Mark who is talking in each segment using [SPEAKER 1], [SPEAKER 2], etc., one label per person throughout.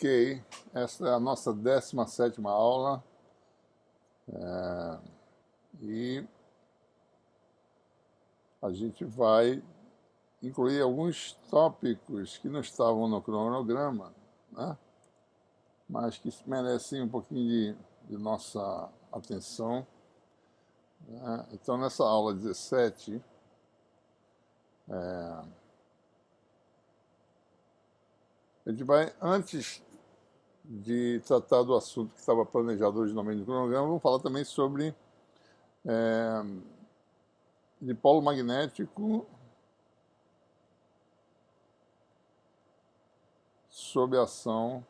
[SPEAKER 1] Ok, essa é a nossa 17ª aula e a gente vai incluir alguns tópicos que não estavam no cronograma, né? Mas que merecem um pouquinho de nossa atenção, né? Então, nessa aula 17, a gente vai, antes de tratar do assunto que estava planejado originalmente no cronograma, vamos falar também sobre dipolo magnético sob a ação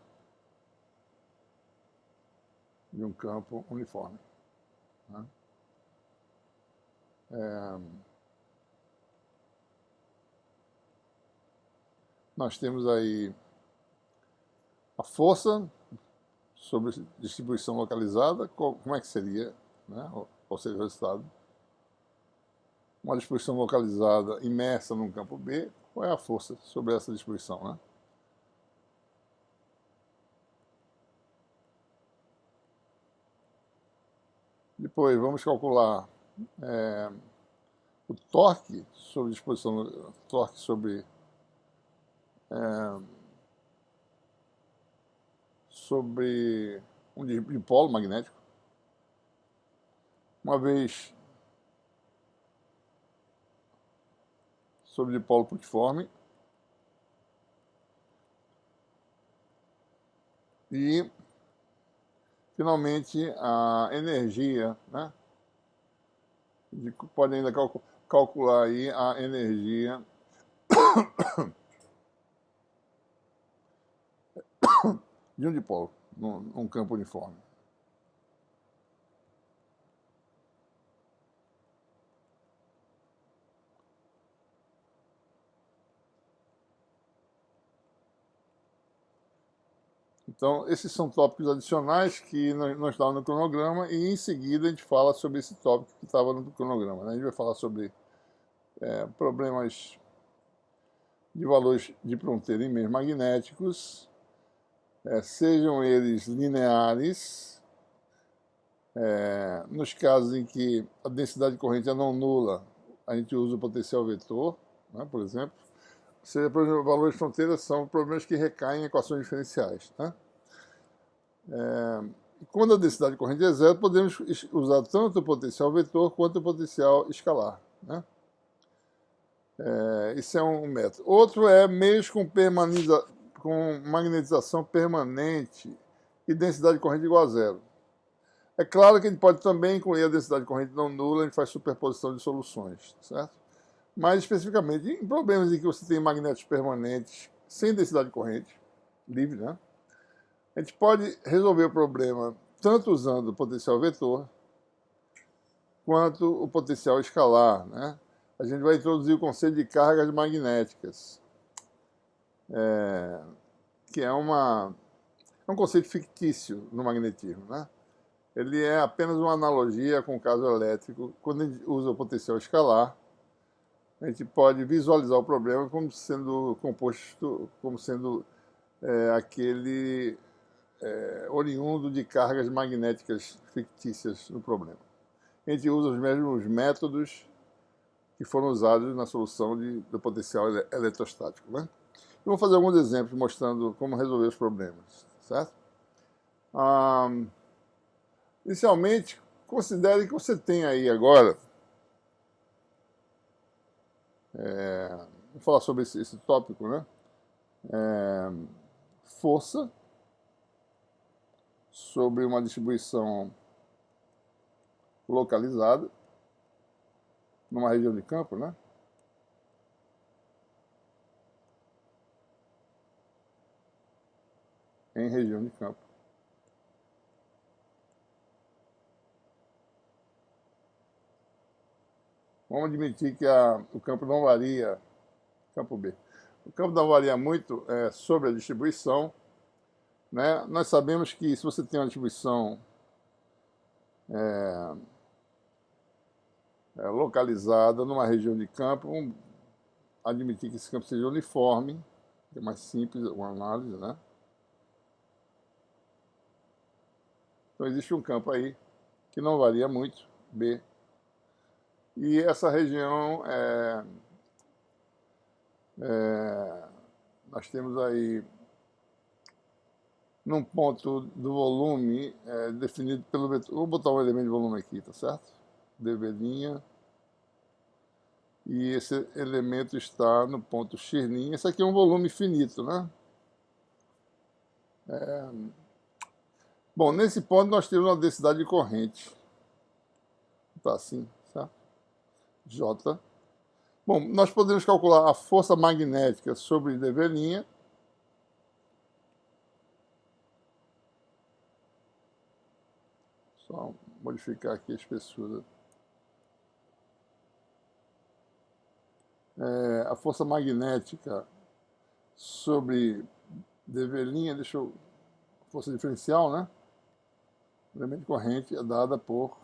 [SPEAKER 1] de um campo uniforme, né? Nós temos aí a força sobre distribuição localizada, como é que seria, né? Qual seria o resultado? Uma distribuição localizada imersa num campo B, qual é a força sobre essa distribuição, né? Depois vamos calcular o torque sobre disposição, torque sobre um dipolo magnético. Uma vez sobre dipolo puntiforme. E, finalmente, a energia, né? Pode ainda calcular aí a energia de um dipolo num campo uniforme. Então, esses são tópicos adicionais que não estavam no cronograma e, em seguida, a gente fala sobre esse tópico que estava no cronograma, né? A gente vai falar sobre problemas de valores de fronteira em meios magnéticos, sejam eles lineares, nos casos em que a densidade de corrente é não nula, a gente usa o potencial vetor, né, por exemplo. Ou seja, valores de fronteira são problemas que recaem em equações diferenciais, né? E quando a densidade de corrente é zero, podemos usar tanto o potencial vetor quanto o potencial escalar, né? Isso é um método. Outro é meios com magnetização permanente e densidade de corrente igual a zero. É claro que a gente pode também incluir a densidade de corrente não nula, a gente faz superposição de soluções, certo? Mas, especificamente, em problemas em que você tem magnetos permanentes sem densidade de corrente, livre, né? A gente pode resolver o problema tanto usando o potencial vetor quanto o potencial escalar, né? A gente vai introduzir o conceito de cargas magnéticas, que é um conceito fictício no magnetismo, né? Ele é apenas uma analogia com o caso elétrico. Quando a gente usa o potencial escalar, a gente pode visualizar o problema como sendo composto, como sendo aquele oriundo de cargas magnéticas fictícias no problema. A gente usa os mesmos métodos que foram usados na solução do potencial eletrostático, né? Eu vou fazer alguns exemplos mostrando como resolver os problemas, certo? Inicialmente, considere que você tem aí agora, vou falar sobre esse tópico, né? Força sobre uma distribuição localizada numa região de campo, né? Em região de campo. Vamos admitir que o campo não varia, campo B. O campo não varia muito sobre a distribuição, né? Nós sabemos que se você tem uma distribuição localizada numa região de campo, vamos admitir que esse campo seja uniforme, que é mais simples uma análise, né? Então existe um campo aí que não varia muito, B, e essa região nós temos aí num ponto do volume definido pelo vetor. Vou botar um elemento de volume aqui, tá certo? dV', e esse elemento está no ponto x'. Esse aqui é um volume finito, né? Bom, nesse ponto nós temos uma densidade de corrente. Tá assim, certo? J. Bom, nós podemos calcular a força magnética sobre dV'. Só modificar aqui a espessura. A força magnética sobre dV', deixa eu... força diferencial, né? O elemento de corrente é dada por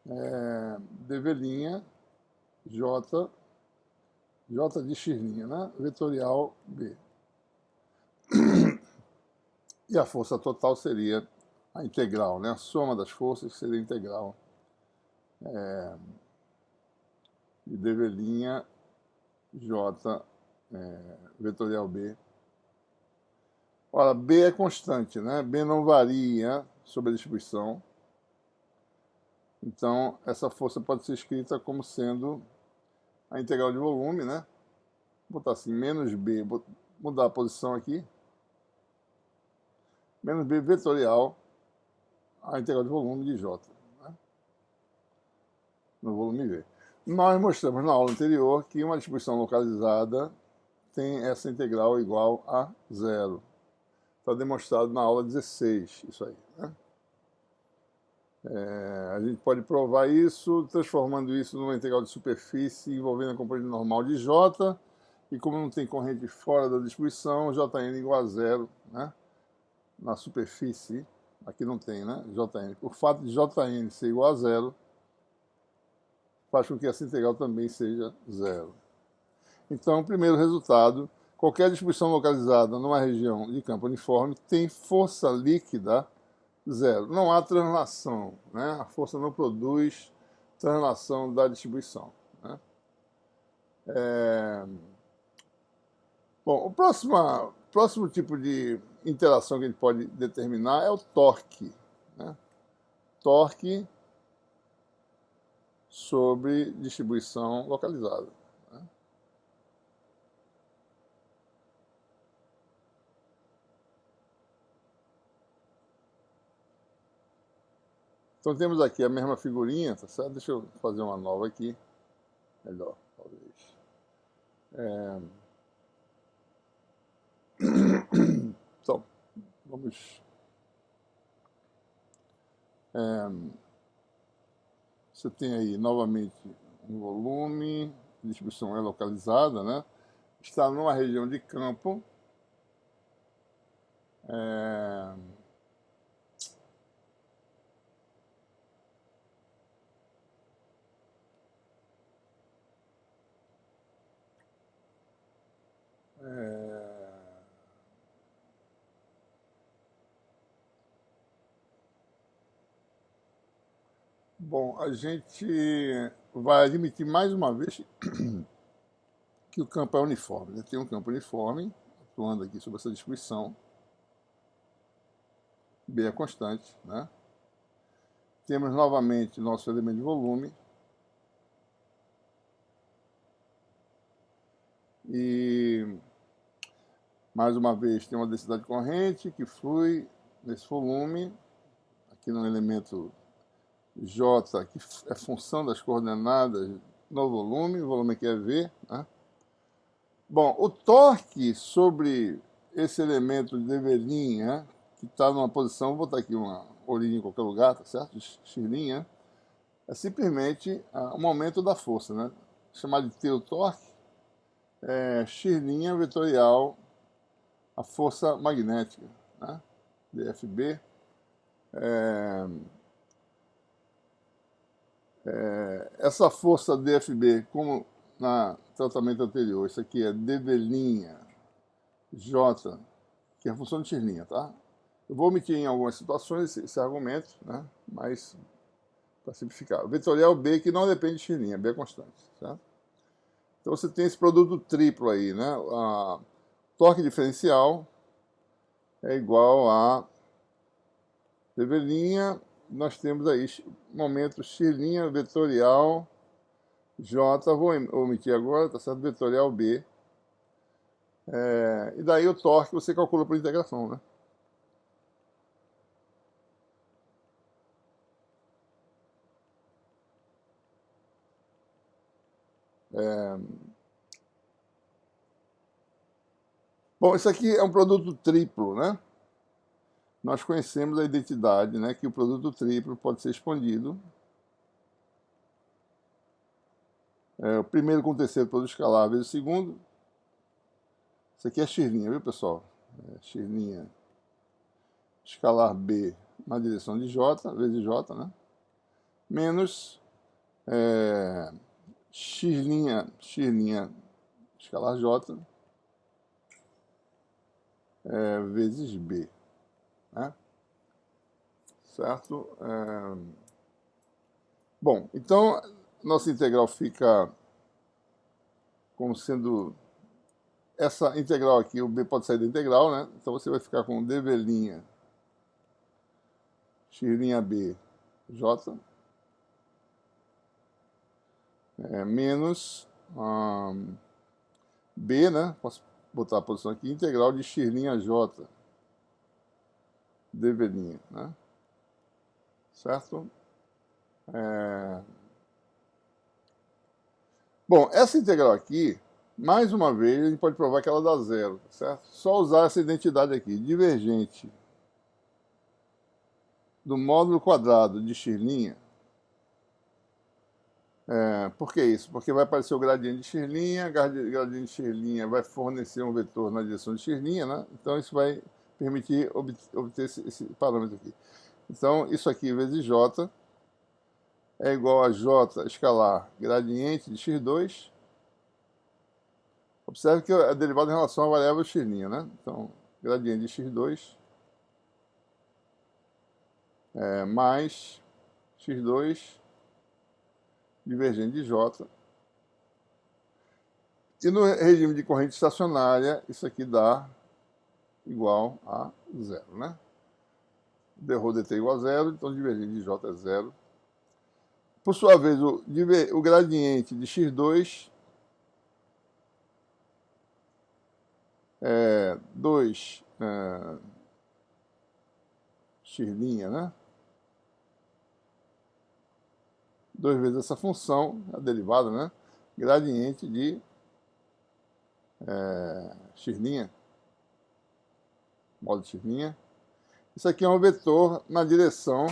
[SPEAKER 1] dV', J de x', né? Vetorial B. E a força total seria a integral, né? A soma das forças seria a integral de dV', J vetorial B. Ora, B é constante, né? B não varia sobre a distribuição. Então, essa força pode ser escrita como sendo a integral de volume, né? Vou botar assim, menos B, vou mudar a posição aqui. Menos B vetorial, a integral de volume de J, né? No volume V. Nós mostramos na aula anterior que uma distribuição localizada tem essa integral igual a zero. Está demonstrado na aula 16, isso aí, né? A gente pode provar isso transformando isso numa integral de superfície envolvendo a componente normal de J, e como não tem corrente fora da distribuição, Jn igual a zero, né? Na superfície, aqui não tem, né? Jn. O fato de Jn ser igual a zero faz com que essa integral também seja zero. Então, primeiro resultado, qualquer distribuição localizada numa região de campo uniforme tem força líquida zero. Não há translação, né? A força não produz translação da distribuição, né? Bom, o próximo tipo de interação que a gente pode determinar é o torque, né? Torque sobre distribuição localizada, né? Então temos aqui a mesma figurinha, tá certo? Deixa eu fazer uma nova aqui, melhor, talvez. Então, vamos... Você tem aí, novamente, um volume, a distribuição é localizada, né? Está numa região de campo. Bom, a gente vai admitir mais uma vez que o campo é uniforme, né? Tem um campo uniforme, atuando aqui sobre essa distribuição. B é constante, né? Temos novamente nosso elemento de volume. E, mais uma vez, tem uma densidade corrente que flui nesse volume, aqui no elemento J, que é função das coordenadas no volume, o volume aqui é V, né? Bom, o torque sobre esse elemento de dV', né, que está numa posição, vou botar aqui uma origem em qualquer lugar, tá certo? X', é simplesmente o momento da força, né? Chamado de T o torque, x' vetorial, a força magnética, né? dFB. Essa força dFB, como no tratamento anterior, isso aqui é dV', J, que é a função de x', tá? Eu vou omitir em algumas situações esse argumento, né? Mas para simplificar. O vetorial B que não depende de x', B é constante, certo? Então você tem esse produto triplo aí, né? A torque diferencial é igual a dV', nós temos aí momento x' vetorial J, vou omitir agora, tá certo? Vetorial B. E daí o torque você calcula por integração, né? Bom, isso aqui é um produto triplo, né? Nós conhecemos a identidade, né? Que o produto triplo pode ser expandido. O primeiro com o terceiro produto escalar vezes o segundo. Isso aqui é x', viu, pessoal? X' escalar B na direção de J, vezes J, né? Menos x' escalar J vezes B, né? Certo? Bom, então nossa integral fica como sendo essa integral aqui, o B pode sair da integral, né? Então você vai ficar com dV' x' J menos B, né? Posso botar a posição aqui, integral de x' J dV', né? Certo? Bom, essa integral aqui, mais uma vez, a gente pode provar que ela dá zero, certo? Só usar essa identidade aqui, divergente do módulo quadrado de x'. Por que isso? Porque vai aparecer o gradiente de x', gradiente de x' vai fornecer um vetor na direção de x', né? Então isso vai permitir obter esse parâmetro aqui. Então isso aqui vezes j é igual a j escalar gradiente de x2. Observe que é derivado em relação à variável x', né? Então, gradiente de x2 mais x2 divergente de j. E no regime de corrente estacionária, isso aqui dá igual a zero, né? Dρ dt igual a zero, então divergente de j é zero. Por sua vez, o gradiente de x2 é 2 x', né? 2 vezes essa função, a derivada, né? Gradiente de x', módulo de x'. Isso aqui é um vetor na direção,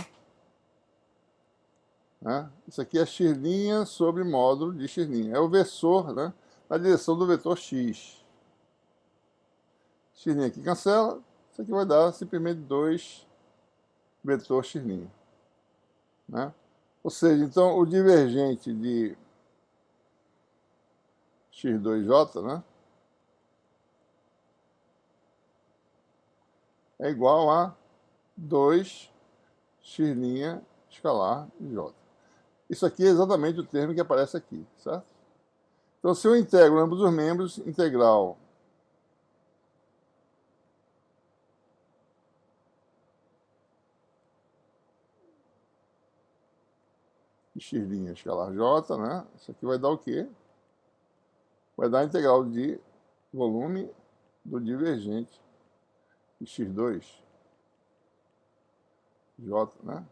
[SPEAKER 1] né? Isso aqui é x' sobre módulo de x'. É o versor, né? Na direção do vetor x. X' aqui cancela, isso aqui vai dar simplesmente 2 vetor x', né? Ou seja, então o divergente de x2j, né, é igual a 2 x' escalar j. Isso aqui é exatamente o termo que aparece aqui, certo? Então, se eu integro ambos os membros, integral de x' escalar j, né? Isso aqui vai dar o quê? Vai dar a integral de volume do divergente de x2 j, né?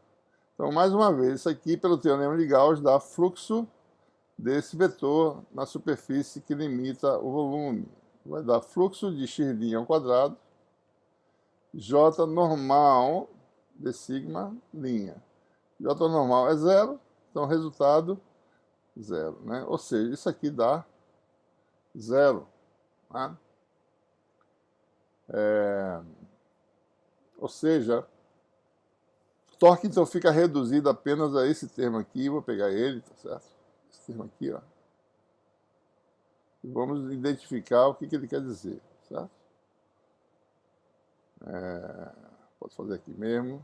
[SPEAKER 1] Então, mais uma vez, isso aqui, pelo teorema de Gauss, dá fluxo desse vetor na superfície que limita o volume. Vai dar fluxo de x' ao quadrado, j normal de sigma linha. J normal é zero, então resultado zero, né? Ou seja, isso aqui dá zero, né? Ou seja, o torque então fica reduzido apenas a esse termo aqui, vou pegar ele, tá certo? Esse termo aqui, ó. E vamos identificar o que ele quer dizer, certo? Posso fazer aqui mesmo.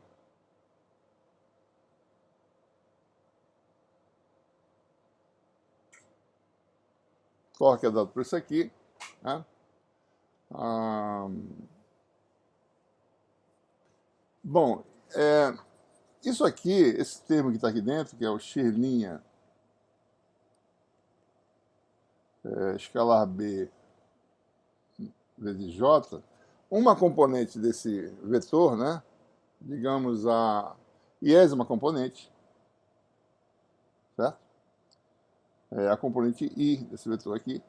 [SPEAKER 1] Torque é dado por isso aqui, né? Bom, isso aqui, esse termo que está aqui dentro, que é o x' escalar b vezes j, uma componente desse vetor, né? Digamos a iésima componente, certo? A componente i desse vetor aqui,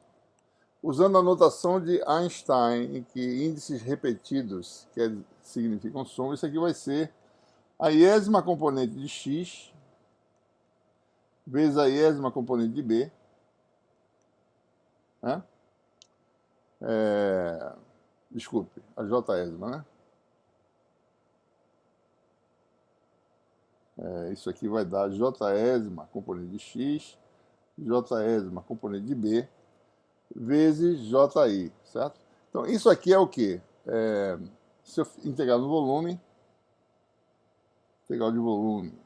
[SPEAKER 1] usando a notação de Einstein, em que índices repetidos significam soma, isso aqui vai ser a iésima componente de x vezes a iésima componente de b, né? Desculpe, a j-ésima, né? Isso aqui vai dar j-ésima componente de x, j-ésima componente de b, vezes ji, certo? Então, isso aqui é o quê? Se eu integrar no volume, integral de volume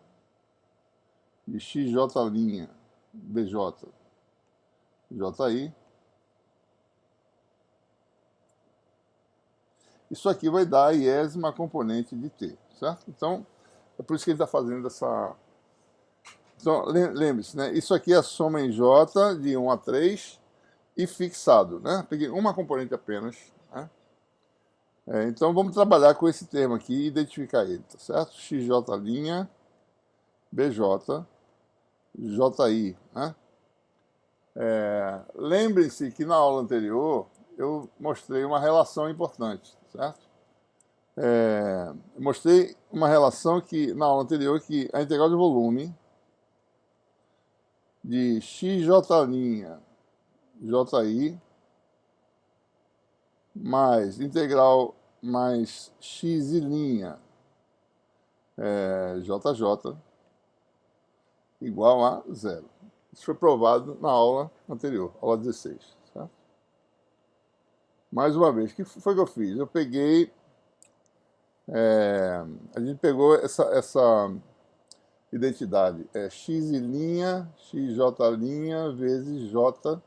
[SPEAKER 1] de xj' bj ji, isso aqui vai dar a iésima componente de t, certo? Então, é por isso que ele está fazendo essa... Então, lembre-se, né? Isso aqui é a soma em j de 1 a 3 e fixado, né? Peguei uma componente apenas, né? Então, vamos trabalhar com esse termo aqui e identificar ele, tá certo? xj', bj, ji, né? Lembrem-se que na aula anterior eu mostrei uma relação importante, certo? Mostrei uma relação que, na aula anterior, que a integral de volume de xj' ji mais integral mais x' jj igual a zero. Isso foi provado na aula anterior, aula 16. Certo? Mais uma vez, o que foi que eu fiz? Eu peguei... a gente pegou essa identidade, x' xj' vezes j,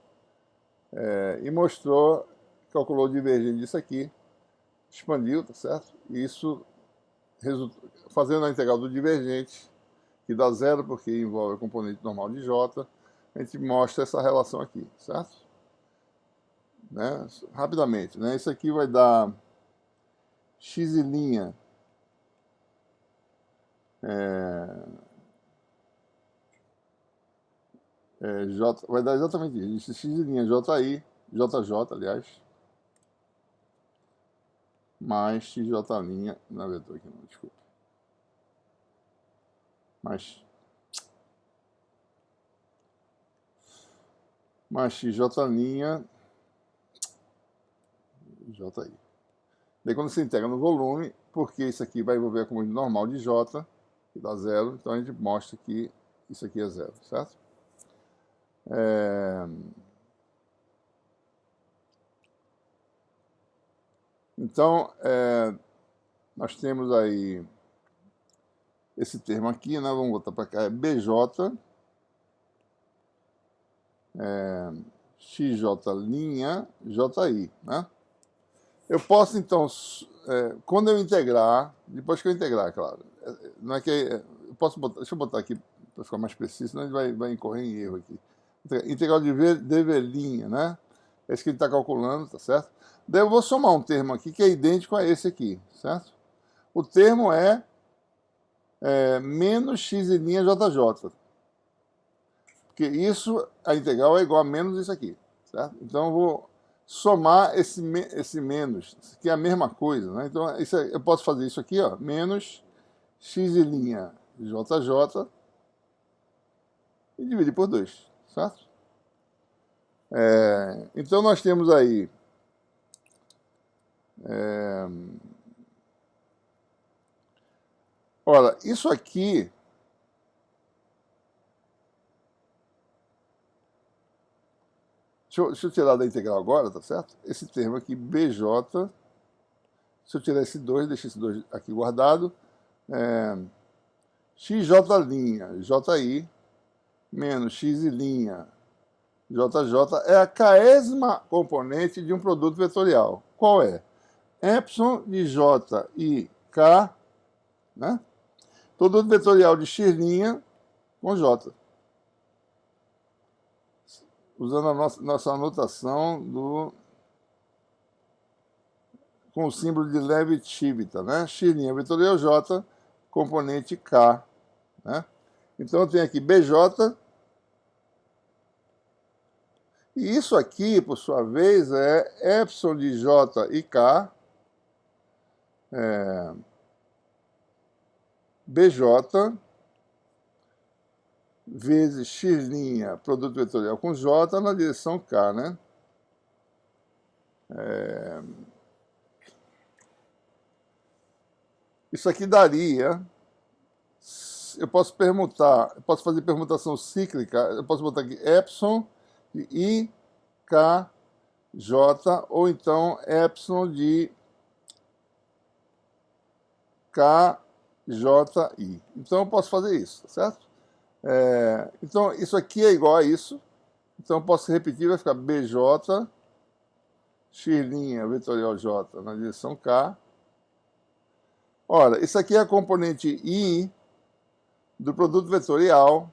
[SPEAKER 1] e mostrou, calculou o divergente disso aqui, expandiu, tá certo? E isso, fazendo a integral do divergente, que dá zero porque envolve a componente normal de j, a gente mostra essa relação aqui, certo? Né? Rapidamente, né? Isso aqui vai dar x' vai dar exatamente isso, x' ji, jj, aliás, mais xj', não é vetor aqui não, desculpa, mais xj' ji. Daí quando você integra no volume, porque isso aqui vai envolver a componente normal de j, que dá zero, então a gente mostra que isso aqui é zero, certo? Então, nós temos aí esse termo aqui, né? Vamos botar para cá, é bj, xj' ji, né? Eu posso, então, quando eu integrar, depois que eu integrar, claro, não é que eu posso botar, deixa eu botar aqui para ficar mais preciso, senão a gente vai incorrer em erro aqui. Integral de dv', né? É isso que ele está calculando, tá certo? Daí eu vou somar um termo aqui que é idêntico a esse aqui, certo? O termo é menos x' jj. Porque isso, a integral é igual a menos isso aqui, certo? Então eu vou somar esse menos, que é a mesma coisa, né? Então eu posso fazer isso aqui, ó, menos x' jj e dividir por 2, certo? Então nós temos aí olha, isso aqui deixa eu tirar da integral agora, tá certo? Esse termo aqui, bj, Se eu tirar esse 2, deixar esse 2 aqui guardado, XJ', JI, menos XI', JJ, é a késima componente de um produto vetorial. Qual é? Epsilon de J e K, né? Produto vetorial de X' com J. Usando a nossa anotação com o símbolo de Levi-Civita, né? X' vetorial J, componente K, né? Então eu tenho aqui BJ, e isso aqui, por sua vez, é epsilon de J e K, BJ, vezes X', produto vetorial com J, na direção K, né? Isso aqui daria, eu posso permutar, eu posso fazer permutação cíclica, eu posso botar aqui epsilon de I, K, J, ou então epsilon de K, J, I. Então eu posso fazer isso, certo? Então isso aqui é igual a isso, então eu posso repetir, vai ficar BJ, X' vetorial J na direção K. Ora, isso aqui é a componente I do produto vetorial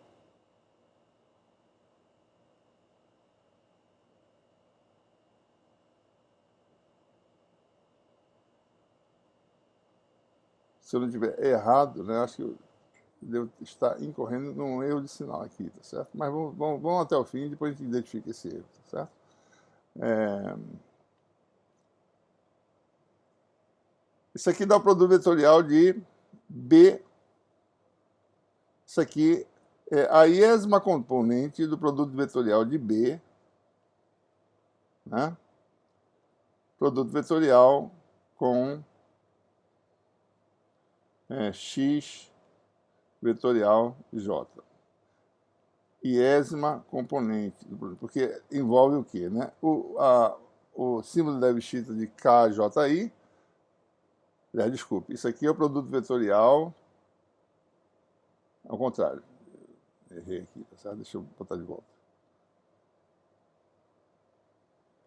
[SPEAKER 1] se eu não tiver errado, né, acho que eu devo estar incorrendo num erro de sinal aqui, tá certo? Mas vamos até o fim e depois a gente identifica esse erro, tá certo? Isso aqui dá o produto vetorial de B. Isso aqui é a iésima componente do produto vetorial de B, né? Produto vetorial com X vetorial J. Iésima componente do produto, porque envolve o quê, né? O símbolo da Levi-Civita de KJI. Desculpe, isso aqui é o produto vetorial ao contrário. Errei aqui, tá certo? Deixa eu botar de volta.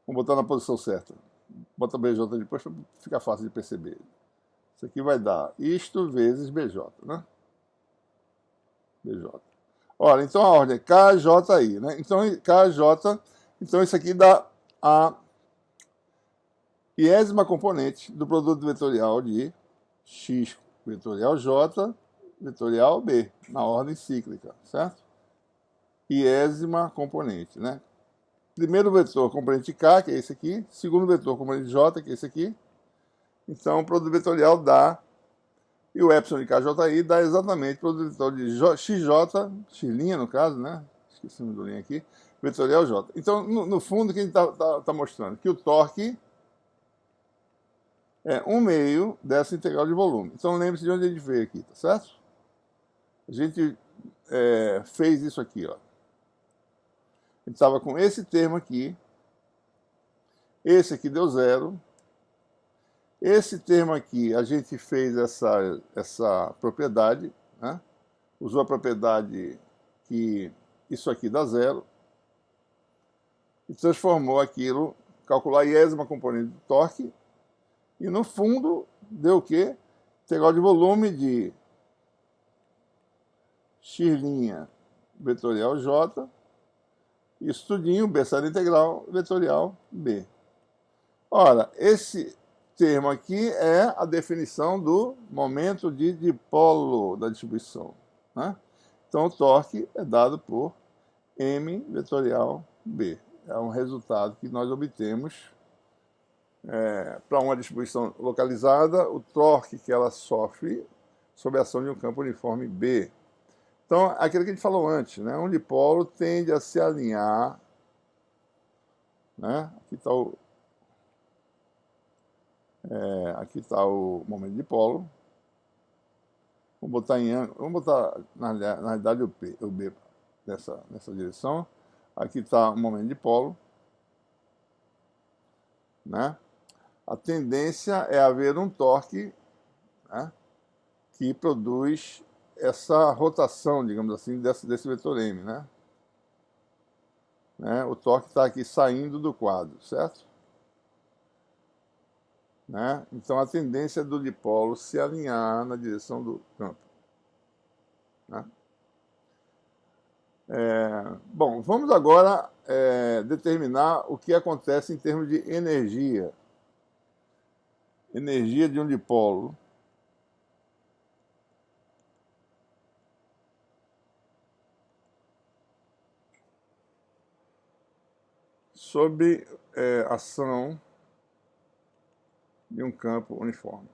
[SPEAKER 1] Vamos botar na posição certa. Bota BJ depois para ficar fácil de perceber. Isso aqui vai dar isto vezes BJ, né? BJ. Ora, então a ordem é KJI, né? Então, KJ, então isso aqui dá a iésima componente do produto vetorial de X vetorial J vetorial B, na ordem cíclica, certo? Iésima componente, né? Primeiro vetor, componente K, que é esse aqui. Segundo vetor, componente J, que é esse aqui. Então, o produto vetorial dá, e o epsilon de KJI dá exatamente o produto vetorial de XJ, X' no caso, né? Esqueci o nome do linha aqui, vetorial J. Então, no fundo, o que a gente está mostrando? Que o torque é 1/2 dessa integral de volume. Então, lembre-se de onde a gente veio aqui, tá certo? A gente fez isso aqui, ó. A gente estava com esse termo aqui, esse aqui deu 0, esse termo aqui a gente fez essa propriedade, né? Usou a propriedade que isso aqui dá 0, e transformou aquilo, calculou a iésima componente do torque, e no fundo deu o quê? Integral de volume de X' vetorial J, isso tudinho, B seno integral vetorial B. Ora, esse termo aqui é a definição do momento de dipolo da distribuição, né? Então, o torque é dado por M vetorial B. É um resultado que nós obtemos para uma distribuição localizada, o torque que ela sofre sob a ação de um campo uniforme B. Então, aquilo que a gente falou antes, né? Um dipolo tende a se alinhar, né? Aqui está o momento de dipolo. Vamos botar na realidade o B nessa direção. Aqui está o momento de dipolo, né? A tendência é haver um torque, né, que produz essa rotação, digamos assim, desse vetor M, né? O torque está aqui saindo do quadro, certo? Né? Então, a tendência do dipolo se alinhar na direção do campo. Né? Bom, vamos agora determinar o que acontece em termos de energia. Energia de um dipolo. Sob ação de um campo uniforme.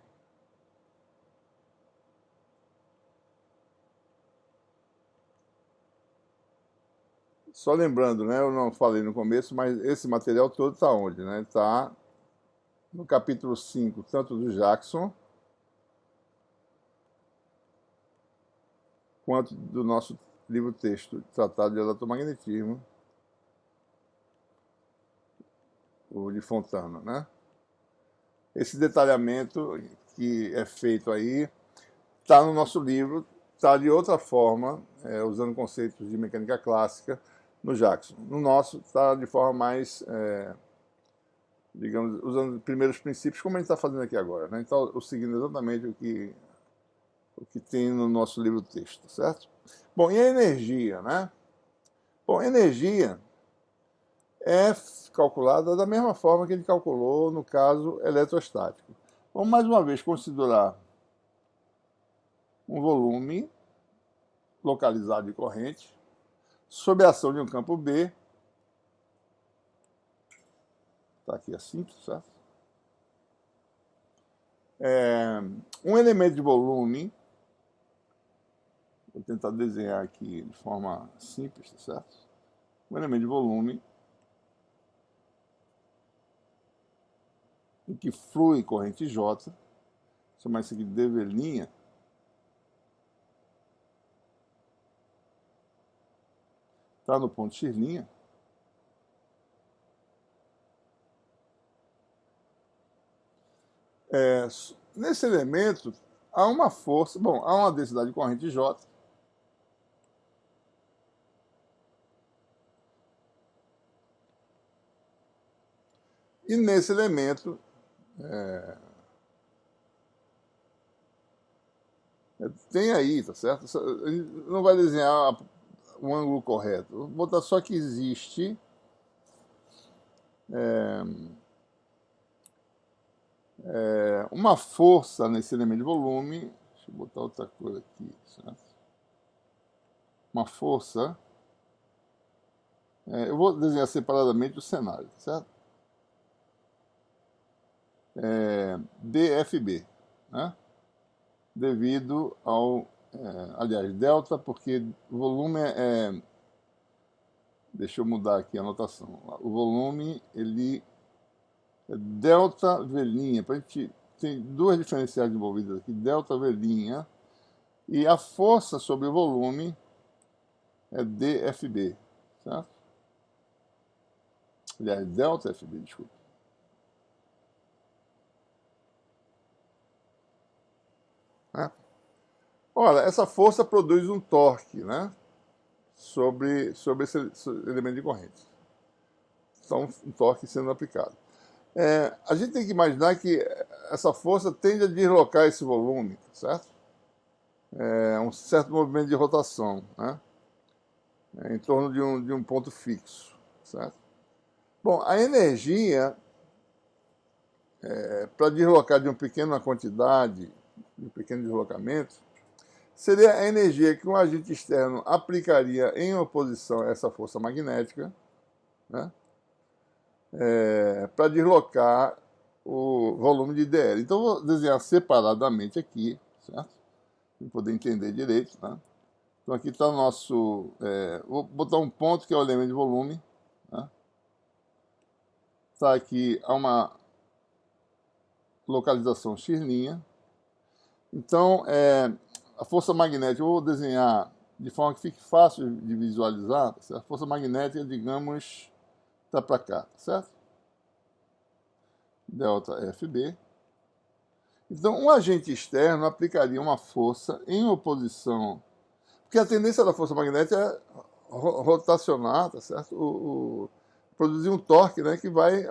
[SPEAKER 1] Só lembrando, né, eu não falei no começo, mas esse material todo está onde? Né? Está no capítulo 5, tanto do Jackson, quanto do nosso livro-texto, Tratado de Eletromagnetismo, o de Fontana, né? Esse detalhamento que é feito aí está no nosso livro, está de outra forma, usando conceitos de mecânica clássica, no Jackson. No nosso está de forma mais, digamos, usando os primeiros princípios, como a gente está fazendo aqui agora. Né? Então, eu seguindo exatamente o que tem no nosso livro-texto, certo? Bom, e a energia, né? Bom, energia é calculada da mesma forma que ele calculou no caso eletrostático. Vamos mais uma vez considerar um volume localizado de corrente sob a ação de um campo B. Está aqui assim, certo? Um elemento de volume, vou tentar desenhar aqui de forma simples, certo? Um elemento de volume em que flui corrente J, chamar isso aqui de D', está no ponto X'. Nesse elemento há uma força, bom, há uma densidade de corrente J, e nesse elemento tem aí, tá certo? Não vai desenhar um ângulo correto. Vou botar só que existe uma força nesse elemento de volume. Deixa eu botar outra coisa aqui, certo? Uma força. Eu vou desenhar separadamente o cenário, certo? DFB, né? Devido ao, aliás, delta, porque o volume deixa eu mudar aqui a anotação. O volume, ele é delta V', a gente tem duas diferenciais envolvidas aqui, delta V', e a força sobre o volume é DFB, certo? Aliás, delta FB, desculpa. Olha, essa força produz um torque, né? Sobre esse elemento de corrente. Então, um torque sendo aplicado. A gente tem que imaginar que essa força tende a deslocar esse volume, certo? Um certo movimento de rotação, né? Em torno de um ponto fixo, certo? Bom, a energia, para deslocar de uma pequena quantidade, de um pequeno deslocamento, seria a energia que um agente externo aplicaria em oposição a essa força magnética, né? Para deslocar o volume de dl. Então, vou desenhar separadamente aqui, certo? Para poder entender direito, né? Então, aqui está o nosso... vou botar um ponto que é o elemento de volume. Né? Está aqui a uma localização X'. Então, a força magnética, eu vou desenhar de forma que fique fácil de visualizar. Certo? A força magnética, digamos, está para cá, certo? ΔFB. Então, um agente externo aplicaria uma força em oposição, porque a tendência da força magnética é rotacionar, tá certo? Produzir um torque, né, que vai,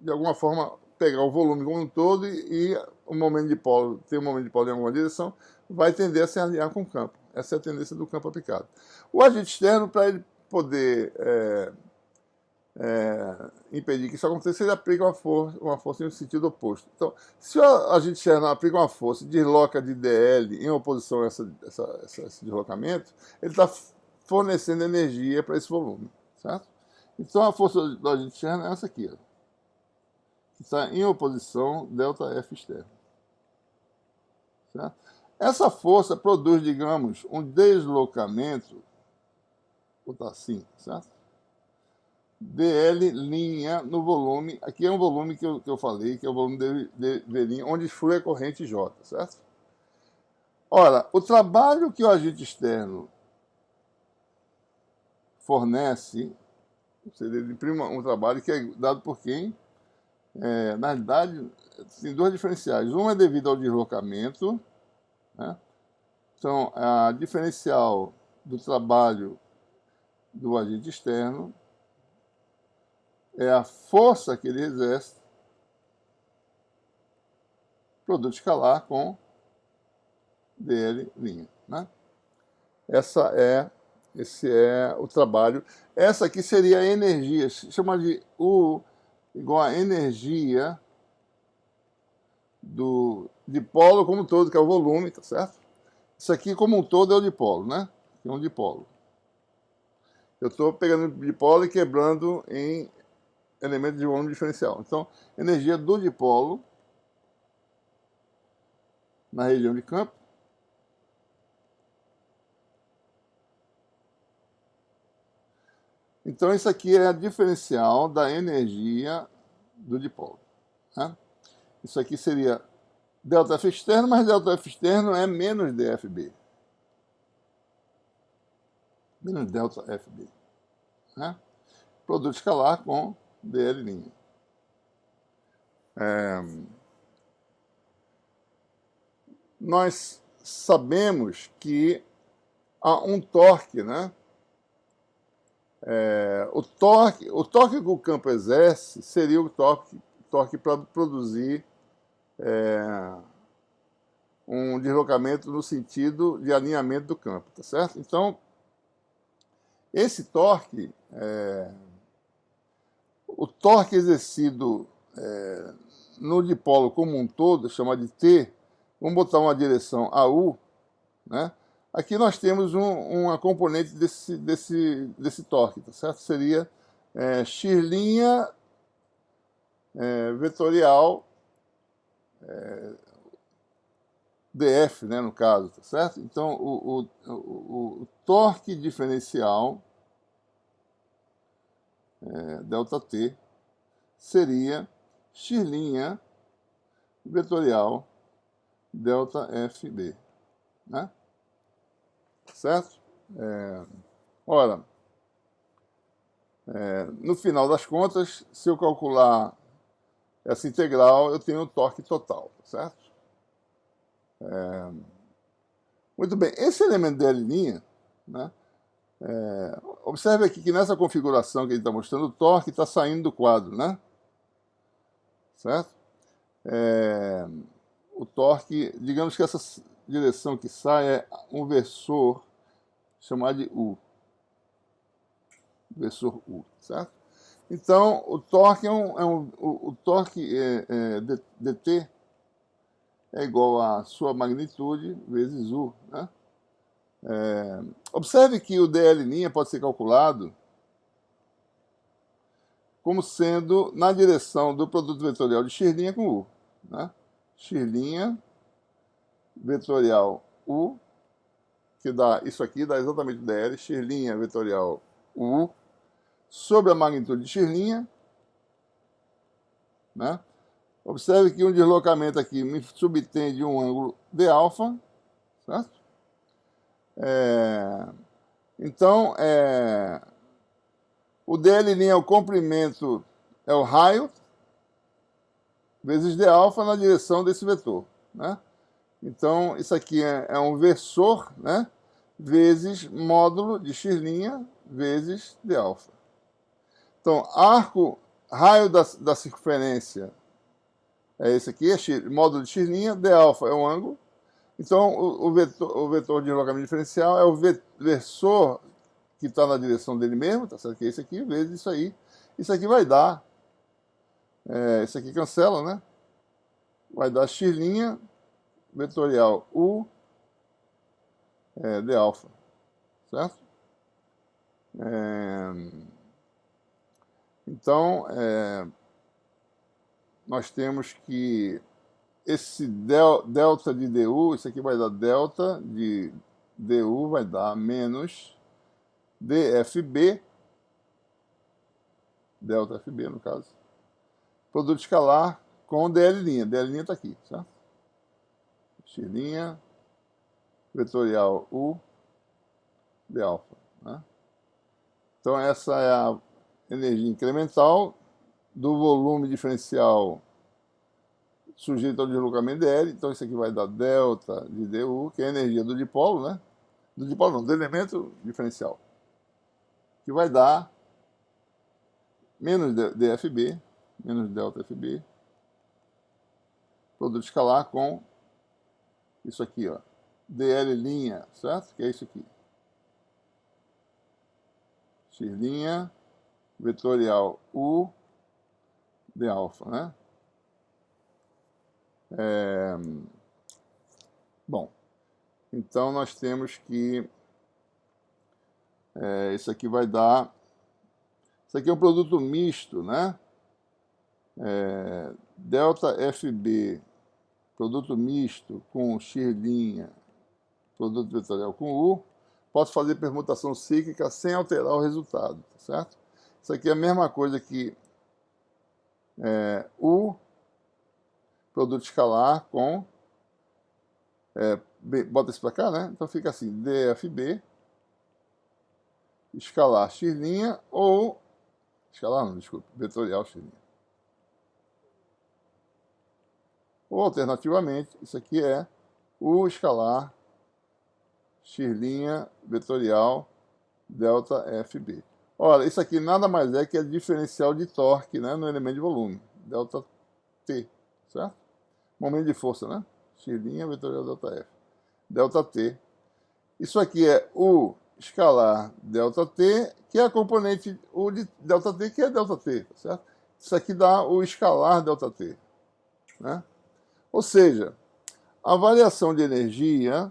[SPEAKER 1] de alguma forma, pegar o volume como um todo e o momento de polo, tem um momento de polo em alguma direção, vai tender a se alinhar com o campo. Essa é a tendência do campo aplicado. O agente externo, para ele poder impedir que isso aconteça, ele aplica uma força em um sentido oposto. Então, se o agente externo aplica uma força e desloca de dl em oposição a esse deslocamento, ele está fornecendo energia para esse volume, certo? Então, a força do agente externo é essa aqui, ó, que está em oposição ΔF externo, certo? Essa força produz, digamos, um deslocamento, vou botar assim, certo? dl' no volume, aqui é um volume que eu falei, que é o volume dv', onde flui a corrente J, certo? Ora, o trabalho que o agente externo fornece, ele imprime um trabalho que é dado por quem? Na realidade, tem duas diferenciais. Uma é devido ao deslocamento, né? Então, a diferencial do trabalho do agente externo é a força que ele exerce, produto escalar com dl', né? Esse é o trabalho. Essa aqui seria a energia, se chama de U igual a energia do dipolo como um todo, que é o volume, tá certo? Isso aqui como um todo é o dipolo, né? É um dipolo. Eu estou pegando o dipolo e quebrando em elementos de volume diferencial. Então, energia do dipolo na região de campo Então, isso aqui é a diferencial da energia do dipolo, né? Isso aqui seria ΔF externo, mas ΔF externo é menos dFB. Menos ΔFB, né? Produto escalar com dl'. Nós sabemos que há um torque, né? O torque que o campo exerce seria o torque para produzir um deslocamento no sentido de alinhamento do campo, tá certo? Então, esse torque, o torque exercido no dipolo como um todo, chamado de T, vamos botar uma direção AU, né? Aqui nós temos uma componente desse torque, tá certo? Seria x' vetorial dF, né, no caso, tá certo? Então, o torque diferencial ΔT seria x' vetorial ΔFB, né? Certo? Ora, no final das contas, se eu calcular essa integral, eu tenho o torque total, certo? Muito bem, esse elemento dl', né, observe aqui que nessa configuração que ele está mostrando, o torque está saindo do quadro, né? Certo? O torque, digamos que essa direção que sai é um versor chamado de U. Versor U, certo? Então, o torque o torque dt é igual a sua magnitude vezes U, né? Observe que o dl' pode ser calculado como sendo na direção do produto vetorial de x' com U, né? X' vetorial U, que dá isso aqui, dá exatamente dl, x' vetorial U, sobre a magnitude de x', né? Observe que um deslocamento aqui me subtende um ângulo de alfa, certo? Então, o dl' é o comprimento, é o raio vezes d alfa na direção desse vetor, né? Então, isso aqui é um versor, né? Vezes módulo de x' vezes d alfa. Então, raio da circunferência é esse aqui, módulo de x', d alfa é o ângulo. Então, o vetor de deslocamento diferencial é o versor que está na direção dele mesmo, tá certo? Que é esse aqui, vezes isso aí. Isso aqui vai dar, isso aqui cancela, né? Vai dar x' vetorial u d alfa, certo? Então, nós temos que esse delta de du, isso aqui vai dar delta de du, vai dar menos dfb, delta fb no caso, produto escalar com dl'. Dl' está aqui, certo? X' vetorial u d alfa, né? Então essa é a energia incremental do volume diferencial sujeito ao deslocamento dl. Então isso aqui vai dar delta de du, que é a energia do dipolo, né? Do dipolo não, do elemento diferencial, que vai dar menos dfb, menos delta fb, produto escalar com isso aqui, ó, dl', certo? Que é isso aqui. X' vetorial u d alfa, né? Bom, então nós temos que isso aqui vai dar, isso aqui é um produto misto, né? Delta FB, produto misto com x', produto vetorial com u, posso fazer permutação cíclica sem alterar o resultado, tá certo? Isso aqui é a mesma coisa que u, produto escalar com, bota isso para cá, né? Então fica assim, dfb, escalar x', ou, escalar não, desculpa, vetorial x'. Ou, alternativamente, isso aqui é u escalar x' vetorial delta FB. Ora, isso aqui nada mais é que a diferencial de torque, né, no elemento de volume, delta T, certo? Momento de força, né? X' vetorial delta F. Delta T. Isso aqui é u escalar delta T, que é a componente u de delta T, que é delta T, certo? Isso aqui dá o escalar delta T, né? Ou seja, a variação de energia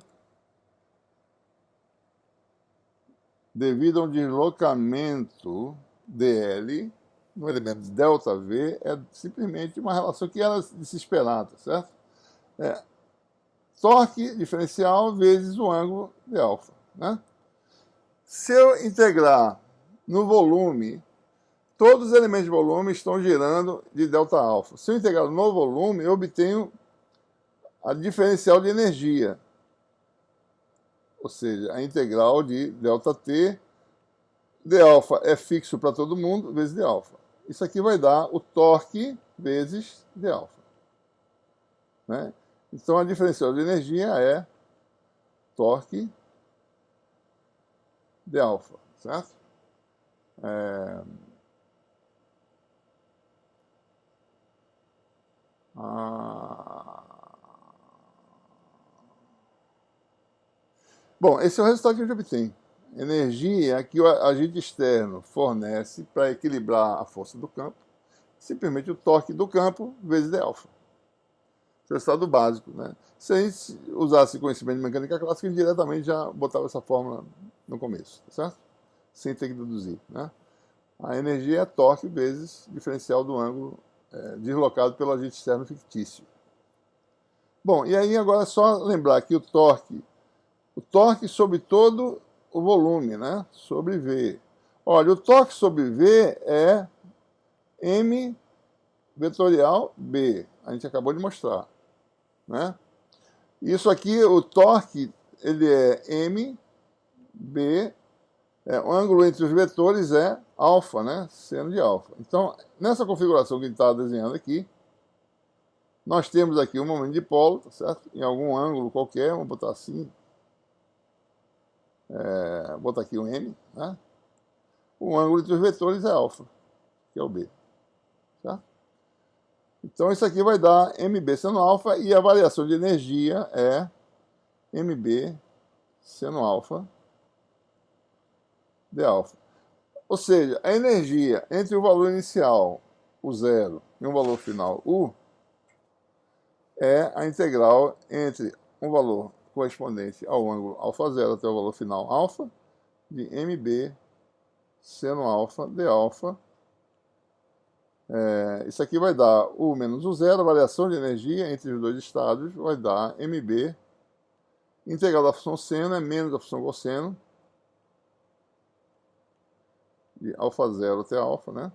[SPEAKER 1] devido a um deslocamento dl no elemento ΔV é simplesmente uma relação que era de se esperar, tá certo? Torque diferencial vezes o ângulo de alfa, né? Se eu integrar no volume, todos os elementos de volume estão girando de delta alfa. Se eu integrar no volume, eu obtenho a diferencial de energia, ou seja, a integral de delta t, d alfa é fixo para todo mundo, vezes d alfa. Isso aqui vai dar o torque vezes d alfa, né? Então a diferencial de energia é torque d alfa, certo? Bom, esse é o resultado que a gente obtém. Energia que o agente externo fornece para equilibrar a força do campo, simplesmente o torque do campo vezes d alfa. Esse é o resultado básico, né? Se a gente usasse conhecimento de mecânica clássica, a gente diretamente já botava essa fórmula no começo, tá certo? Sem ter que deduzir, né? A energia é torque vezes diferencial do ângulo deslocado pelo agente externo fictício. Bom, e aí agora é só lembrar que o torque sobre todo o volume, né? Sobre V. Olha, o torque sobre V é M vetorial B. A gente acabou de mostrar, né? Isso aqui, o torque, ele é M, B, o ângulo entre os vetores é alfa, né? Seno de alfa. Então, nessa configuração que a gente está desenhando aqui, Nós temos aqui um momento de dipolo, tá certo? Em algum ângulo qualquer, vamos botar assim, vou botar aqui um M, né? O ângulo entre os vetores é alfa, que é o B, tá? Então isso aqui vai dar MB seno alfa e a variação de energia é MB seno alfa de alfa. Ou seja, a energia entre o valor inicial, o zero, e um valor final, U, é a integral entre um valor correspondente ao ângulo α0 até o valor final alfa, de MB seno alfa de alfa. Isso aqui vai dar U menos U zero, a variação de energia entre os dois estados vai dar MB, integral da função seno é menos a função cosseno, de α0 até alfa, né?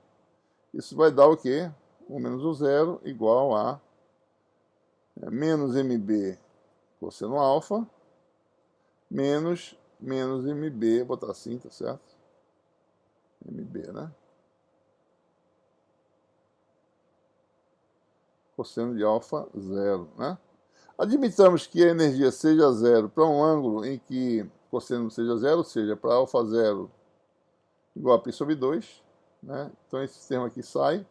[SPEAKER 1] Isso vai dar o quê? U menos U zero igual a menos MB cosseno alfa, menos MB, vou botar assim, tá certo? MB, né? Cosseno de alfa zero, né? Admitamos que a energia seja zero para um ângulo em que cosseno seja zero, ou seja, para alfa zero igual a π sobre 2, né? Então esse termo aqui sai.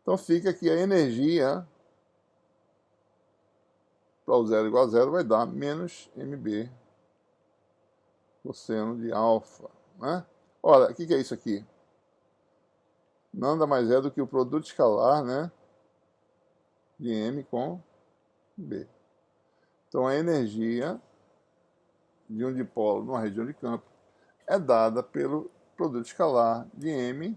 [SPEAKER 1] Então fica que a energia para o zero igual a zero vai dar menos MB cosseno de alfa, né? Ora, o que é isso aqui? Nada mais é do que o produto escalar, né, de M com B. Então a energia de um dipolo numa região de campo é dada pelo produto escalar de M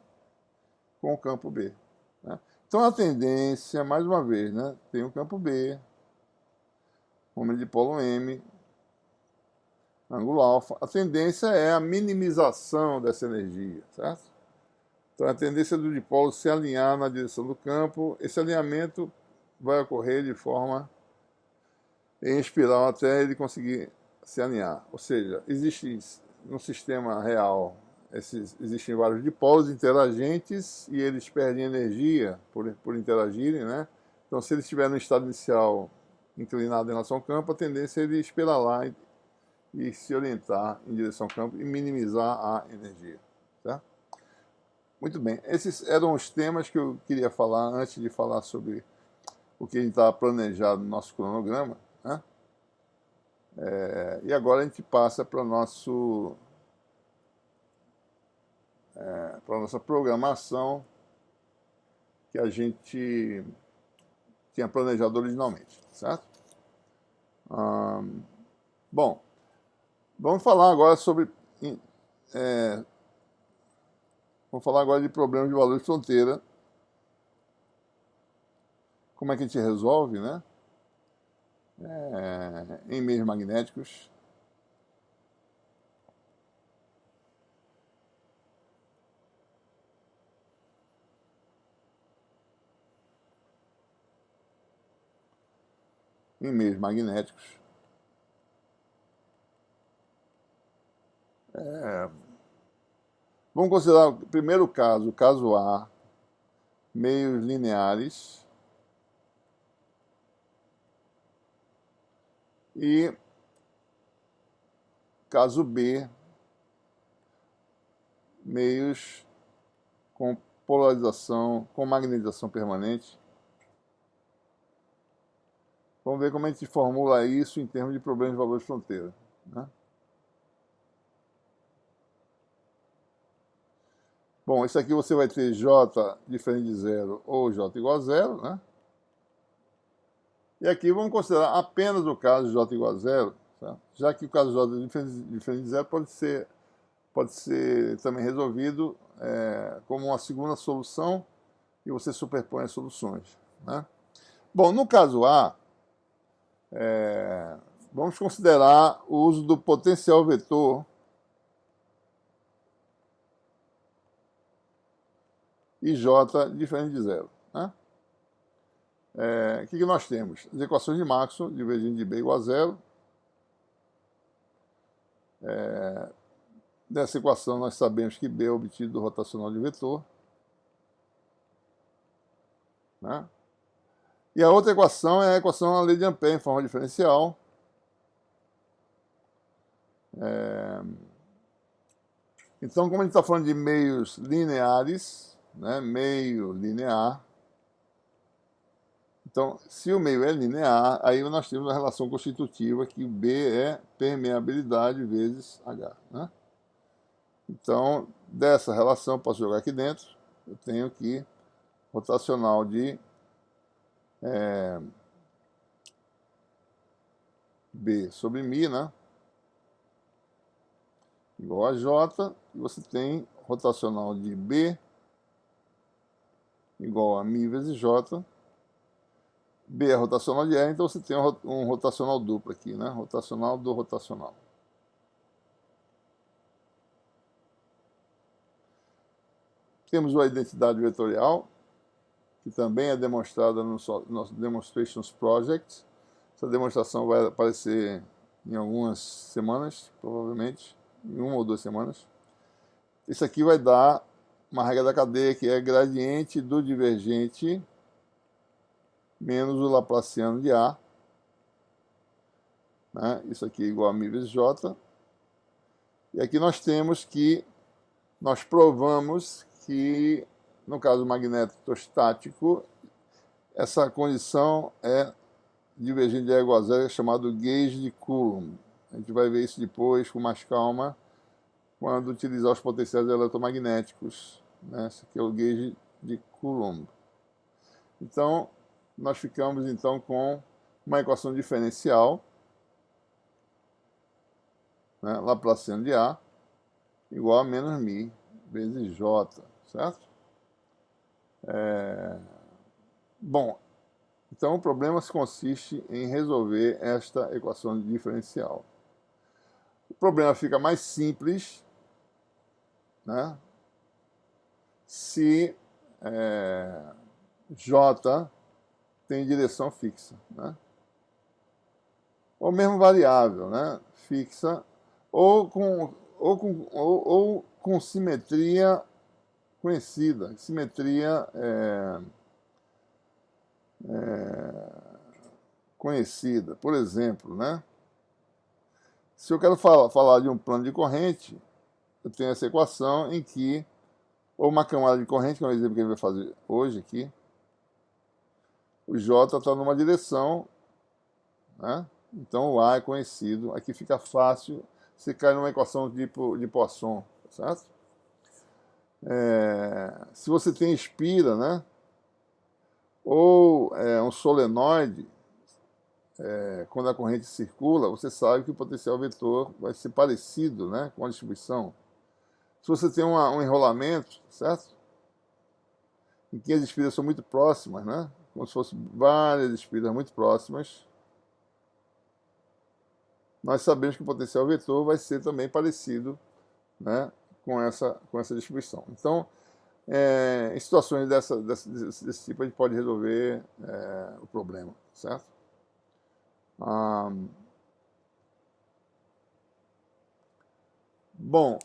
[SPEAKER 1] com o campo B, né? Então a tendência, mais uma vez, né, tem um campo B, momento de dipolo M, ângulo alfa. A tendência é a minimização dessa energia, certo? Então a tendência do dipolo se alinhar na direção do campo. Esse alinhamento vai ocorrer de forma em espiral até ele conseguir se alinhar. Ou seja, existe no sistema real, existem vários dipolos interagentes e eles perdem energia por interagirem, né? Então se eles estiverem no estado inicial inclinado em relação ao campo, a tendência é ele esperar lá e se orientar em direção ao campo e minimizar a energia, tá? Muito bem, esses eram os temas que eu queria falar antes de falar sobre o que a gente estava planejado no nosso cronograma, né? E agora a gente passa para a nossa programação que a gente tinha planejado originalmente, certo? Bom, vamos falar agora sobre vamos falar agora de problemas de valor de fronteira. Como é que a gente resolve, né? Em meios magnéticos. Em meios magnéticos. Vamos considerar o primeiro caso, o caso A, meios lineares. E caso B, meios com polarização, com magnetização permanente. Vamos ver como a gente formula isso em termos de problemas de valor de fronteira, né? Bom, isso aqui você vai ter J diferente de zero ou J igual a zero, né? E aqui vamos considerar apenas o caso de J igual a zero, tá? Já que o caso de J diferente de zero pode ser também resolvido como uma segunda solução e você superpõe as soluções, né? Bom, no caso A, vamos considerar o uso do potencial vetor e J diferente de zero, né? O que nós temos? As equações de Maxwell, divergente de B igual a zero. Nessa equação nós sabemos que B é obtido do rotacional de vetor, né? E a outra equação é a equação da lei de Ampère em forma diferencial. Então, como a gente está falando de meios lineares, né, meio linear, então, se o meio é linear, aí nós temos a relação constitutiva que B é permeabilidade vezes H. Né? Então, dessa relação, posso jogar aqui dentro, eu tenho aqui rotacional de B sobre μ, né? Igual a J, e você tem rotacional de B igual a μ vezes J. B é rotacional de E, então você tem um rotacional duplo aqui, né? Rotacional do rotacional. Temos a identidade vetorial, que também é demonstrada no nosso Demonstrations Project. Essa demonstração vai aparecer em algumas semanas, provavelmente, em 1 ou 2 semanas. Isso aqui vai dar uma regra da cadeia, que é gradiente do divergente menos o laplaciano de A. Né? Isso aqui é igual a μ vezes J. E aqui nós temos que, nós provamos que, no caso magnetostático, essa condição é divergente de E igual a zero, é chamado gauge de Coulomb. A gente vai ver isso depois com mais calma, quando utilizar os potenciais eletromagnéticos. Né? Esse aqui é o gauge de Coulomb. Então, nós ficamos então com uma equação diferencial, né, Laplaciano de A, igual a menos μ vezes J, certo? Bom, então o problema consiste em resolver esta equação diferencial. O problema fica mais simples, né, se J tem direção fixa, né? Ou mesmo variável, né? Fixa, ou com simetria conhecida. Simetria conhecida. Por exemplo, né? Se eu quero falar de um plano de corrente, eu tenho essa equação em que, ou uma camada de corrente, que é um exemplo que a gente vai fazer hoje aqui, o J está numa direção, né? Então o A é conhecido. Aqui fica fácil, você cai numa equação de Poisson, certo? Se você tem espira, né? Ou um solenoide, quando a corrente circula, você sabe que o potencial vetor vai ser parecido, né, com a distribuição. Se você tem um enrolamento, certo? Em que as espiras são muito próximas, né? Como se fossem várias espiras muito próximas, nós sabemos que o potencial vetor vai ser também parecido, né, com essa distribuição. Então, em situações desse tipo, a gente pode resolver o problema, certo? Bom,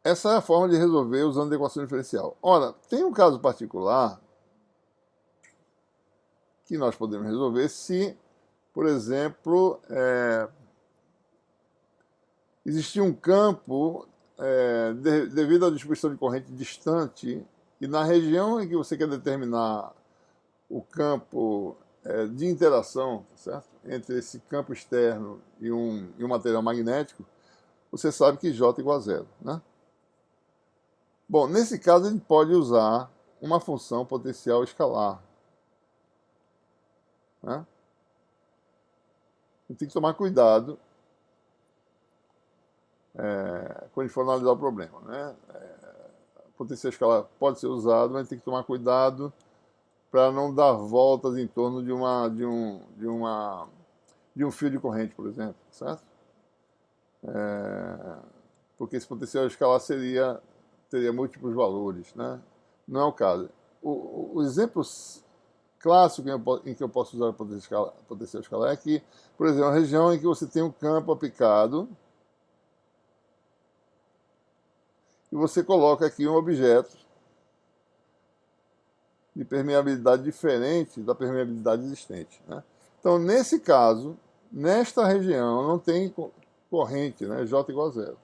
[SPEAKER 1] essa é a forma de resolver usando a equação diferencial. Ora, tem um caso particular que nós podemos resolver se, por exemplo, existir um campo devido à distribuição de corrente distante, e na região em que você quer determinar o campo de interação, certo? Entre esse campo externo e um material magnético, você sabe que J igual a zero, né? Bom, nesse caso a gente pode usar uma função potencial escalar, né? A gente tem que tomar cuidado quando a gente for analisar o problema, né? Potencial escalar pode ser usado, mas a gente tem que tomar cuidado para não dar voltas em torno de um fio de corrente, por exemplo, certo? Porque esse potencial escalar teria múltiplos valores, né? Não é o caso. O exemplo clássico em que eu posso usar o potencial escalar é que, por exemplo, uma região em que você tem um campo aplicado e você coloca aqui um objeto de permeabilidade diferente da permeabilidade existente, né? Então, nesse caso, nesta região não tem corrente, né? J igual a zero.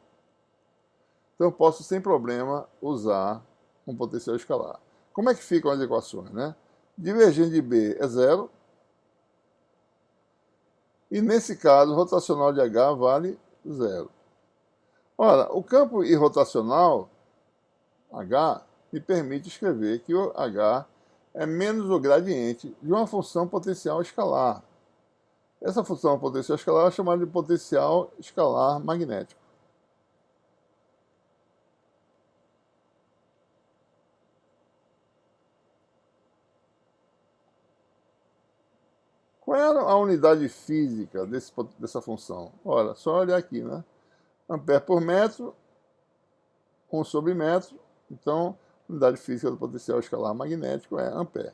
[SPEAKER 1] Então, eu posso, sem problema, usar um potencial escalar. Como é que ficam as equações, né? Divergente de B é zero. E, nesse caso, rotacional de H vale zero. Ora, o campo irrotacional, H, me permite escrever que o H é menos o gradiente de uma função potencial escalar. Essa função potencial escalar é chamada de potencial escalar magnético. Qual é a unidade física dessa função? Ora, só olhar aqui, né? Ampere por metro, 1 sobre metro. Então, a unidade física do potencial escalar magnético é ampere.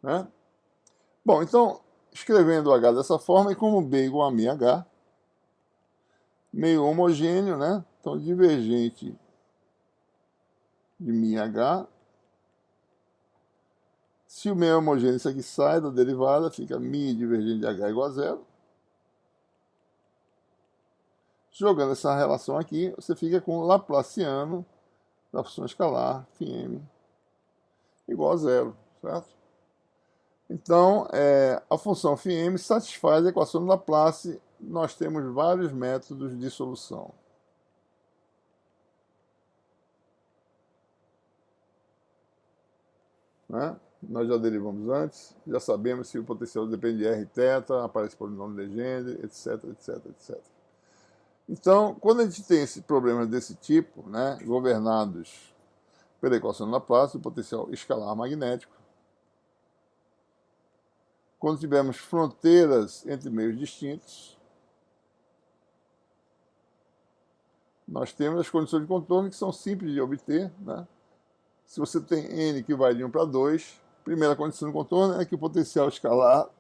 [SPEAKER 1] Né? Bom, então, escrevendo H dessa forma, e como B igual a μH, meio homogêneo, né? Então, divergente de μH. Se o meio é homogêneo, isso aqui sai da derivada, fica μ divergente de H igual a zero. Jogando essa relação aqui, você fica com o Laplaciano da função escalar, φm, igual a zero, certo? Então, a função φm satisfaz a equação de Laplace. Nós temos vários métodos de solução. Né? Nós já derivamos antes, já sabemos se o potencial depende de r θ, aparece polinômio de Legendre, etc, etc, etc. Então, quando a gente tem esses problemas desse tipo, né, governados pela equação de Laplace, o potencial escalar magnético, quando tivermos fronteiras entre meios distintos, nós temos as condições de contorno que são simples de obter. Né? Se você tem n que vai de 1 para 2, a primeira condição de contorno é que o potencial escalar,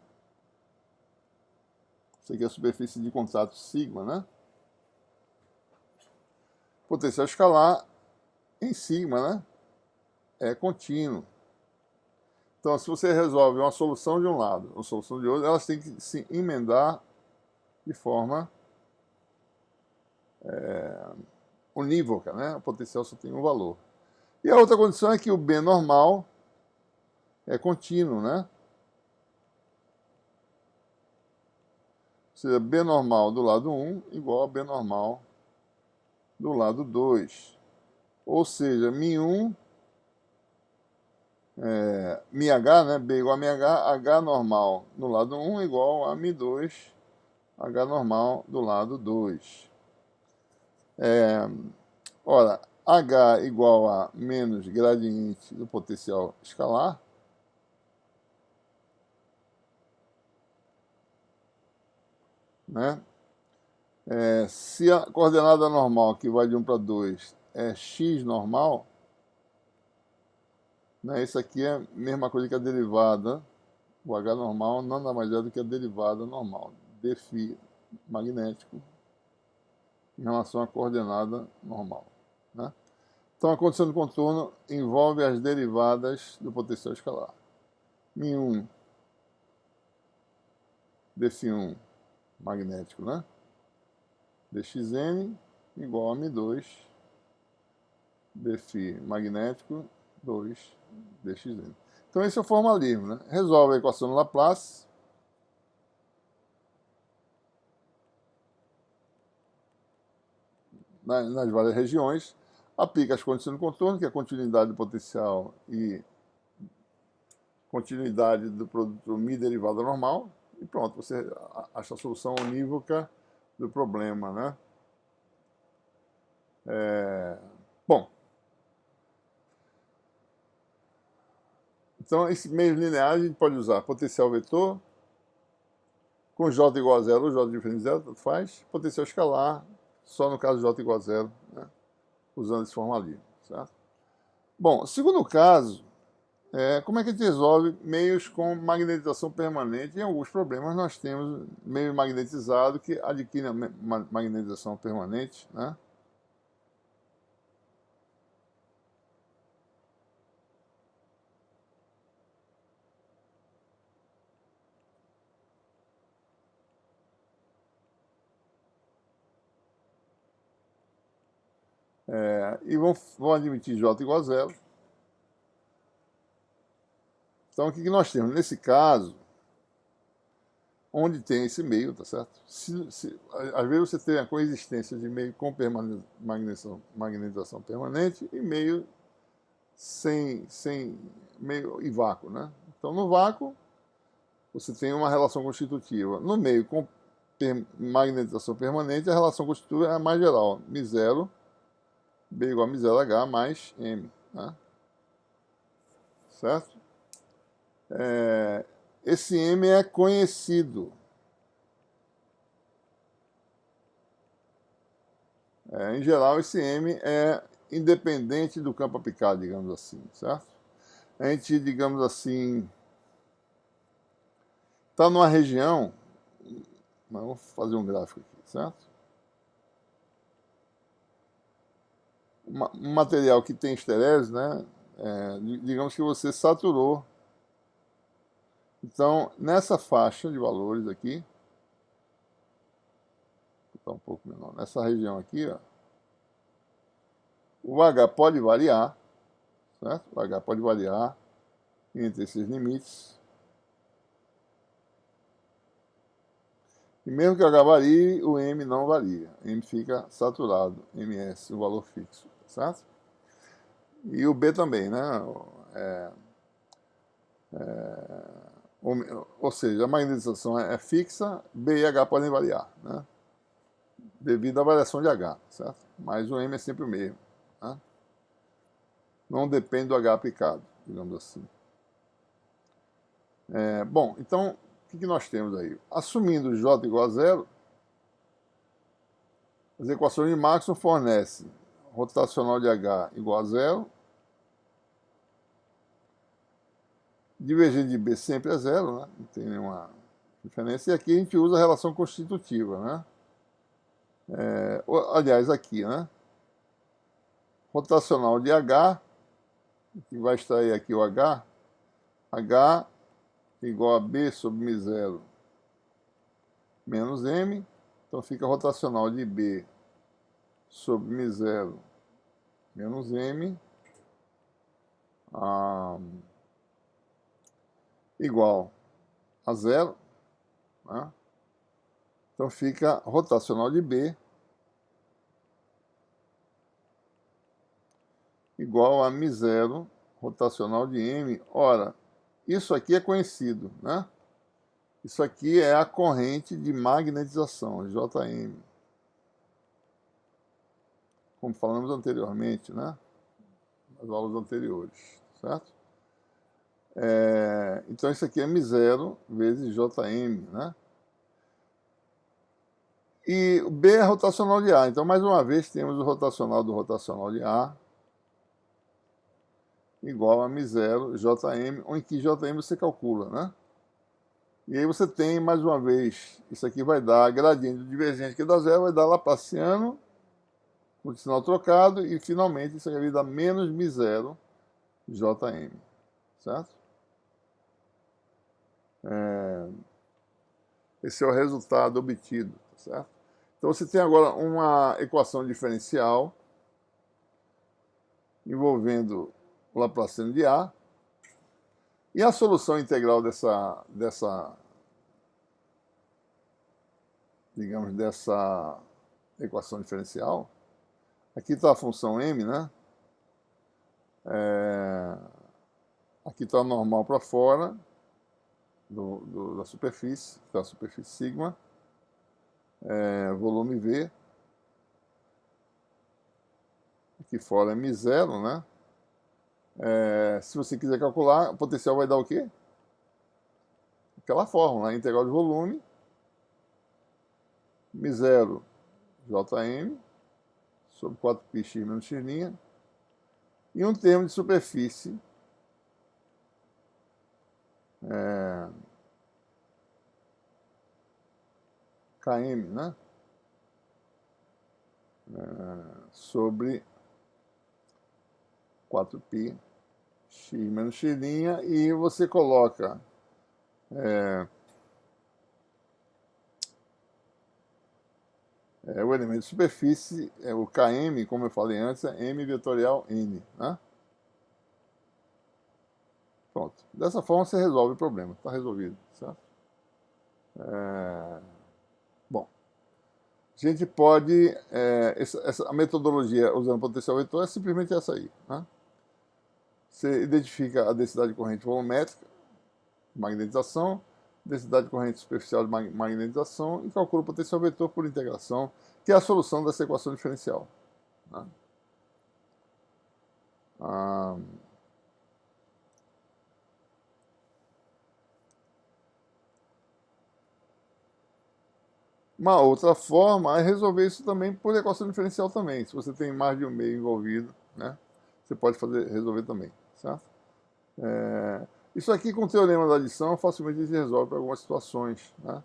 [SPEAKER 1] isso aqui é a superfície de contato sigma, né? Potencial escalar em sigma, né? É contínuo. Então, se você resolve uma solução de um lado, uma solução de outro, elas têm que se emendar de forma unívoca, né? O potencial só tem um valor. E a outra condição é que o B normal é contínuo, né? Ou seja, B normal do lado 1 igual a B normal do lado 2. Ou seja, μ1, μh, né? B igual a μh, H normal no lado 1 igual a μ2, H normal do lado 2. Ora, H igual a menos gradiente do potencial escalar. Né? Se a coordenada normal, que vai de 1 para 2, é x normal, né? Isso aqui é a mesma coisa que a derivada. O H normal nada mais é do que a derivada normal, dφ magnético, em relação à coordenada normal. Né? Então, a condição de contorno envolve as derivadas do potencial escalar. μ1, dφ1 magnético, né? dxn igual a μ2, dφ magnético, 2 dxn. Então, esse é o formalismo, né? Resolve a equação de Laplace. Nas várias regiões, aplica as condições de contorno, que é a continuidade do potencial e continuidade do produto μ derivada normal, e pronto, você acha a solução unívoca do problema, né? Bom, então, esse meio linear a gente pode usar potencial vetor, com J igual a zero, ou J diferente de zero, tanto faz, potencial escalar, só no caso de J igual a zero, né? Usando esse formalismo, certo? Bom, segundo caso, como é que a gente resolve meios com magnetização permanente? Em alguns problemas nós temos meio magnetizado que adquire magnetização permanente, né? E vão admitir J igual a zero. Então, o que nós temos? Nesse caso, onde tem esse meio, tá certo? Às vezes você tem a coexistência de meio com magnetização permanente e meio sem meio e vácuo, né? Então, no vácuo, você tem uma relação constitutiva. No meio com magnetização permanente, a relação constitutiva é a mais geral. μ0, B igual a μ0 H mais M, né? Certo? Esse M é conhecido. Em geral, esse M é independente do campo aplicado, digamos assim, certo? A gente, digamos assim, está numa região, vamos fazer um gráfico aqui, certo? Um material que tem esterese, né? Digamos que você saturou. Então, nessa faixa de valores aqui, está um pouco menor, nessa região aqui, ó, o H pode variar, certo? O H pode variar entre esses limites. E mesmo que o H varie, o M não varia. M fica saturado, MS, o valor fixo, certo? E o B também, né? Ou seja, a magnetização é fixa, B e H podem variar, né? Devido à variação de H, certo? Mas o M é sempre o mesmo, né? Não depende do H aplicado, digamos assim. Bom, então, o que nós temos aí? Assumindo J igual a zero, as equações de Maxwell fornecem rotacional de H igual a zero, divergente de B sempre é zero, né? Não tem nenhuma diferença. E aqui a gente usa a relação constitutiva, né? Aliás, aqui, né? Rotacional de H, que vai extrair aqui o H igual a B sobre μ0 menos M, então fica rotacional de B sobre μ0 menos M igual a zero, né? Então fica rotacional de B igual a μ0 rotacional de M. Ora, isso aqui é conhecido, né? Isso aqui é a corrente de magnetização, JM. Como falamos anteriormente, né? Nas aulas anteriores, certo? Então isso aqui é μ0 vezes JM, né? E o B é rotacional de A. Então, mais uma vez, temos o rotacional do rotacional de A igual a μ0 JM, onde que JM você calcula, né? E aí você tem, mais uma vez, isso aqui vai dar gradiente do divergente que dá zero, vai dar Laplaciano, com o sinal trocado, e finalmente isso aqui vai dar menos μ0 JM, certo? Esse é o resultado obtido, certo? Então você tem agora uma equação diferencial envolvendo o Laplaciano de A, e a solução integral dessa equação diferencial, aqui está a função M, né? Aqui está o normal para fora da superfície, está a superfície sigma, volume V, aqui fora é μ0, né? Se você quiser calcular, o potencial vai dar o quê? Aquela fórmula, a integral de volume, μ0 Jm sobre 4πx menos x', e um termo de superfície Km, né? Sobre 4π x menos x', e você coloca O elemento de superfície, o Km, como eu falei antes, é M vetorial N, né? Pronto. Dessa forma você resolve o problema. Está resolvido, certo? Bom, a gente pode... a metodologia usando potencial vetor é simplesmente essa aí, né? Você identifica a densidade de corrente volumétrica, magnetização, densidade de corrente superficial de magnetização e calcula o potencial vetor por integração, que é a solução dessa equação diferencial, né? Uma outra forma é resolver isso também por equação diferencial também. Se você tem mais de um meio envolvido, né, você pode resolver também, certo? Isso aqui com o teorema da adição facilmente se resolve para algumas situações, né?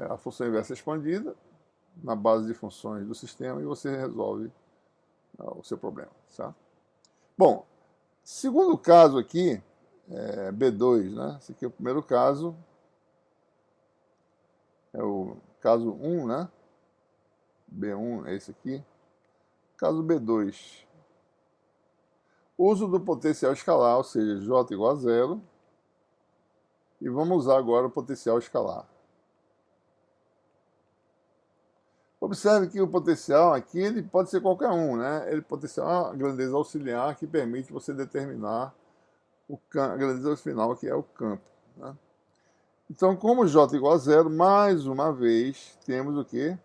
[SPEAKER 1] A função inversa é expandida na base de funções do sistema e você resolve o seu problema, certo? Bom, segundo caso aqui, B2, né? Esse aqui é o primeiro caso, é o caso 1, né? B1 é esse aqui. Caso B2. Uso do potencial escalar, ou seja, J igual a zero. E vamos usar agora o potencial escalar. Observe que o potencial aqui ele pode ser qualquer um, né? Ele pode ser uma grandeza auxiliar que permite você determinar a grandeza final, que é o campo, né? Então, como J igual a zero, mais uma vez, temos o quê?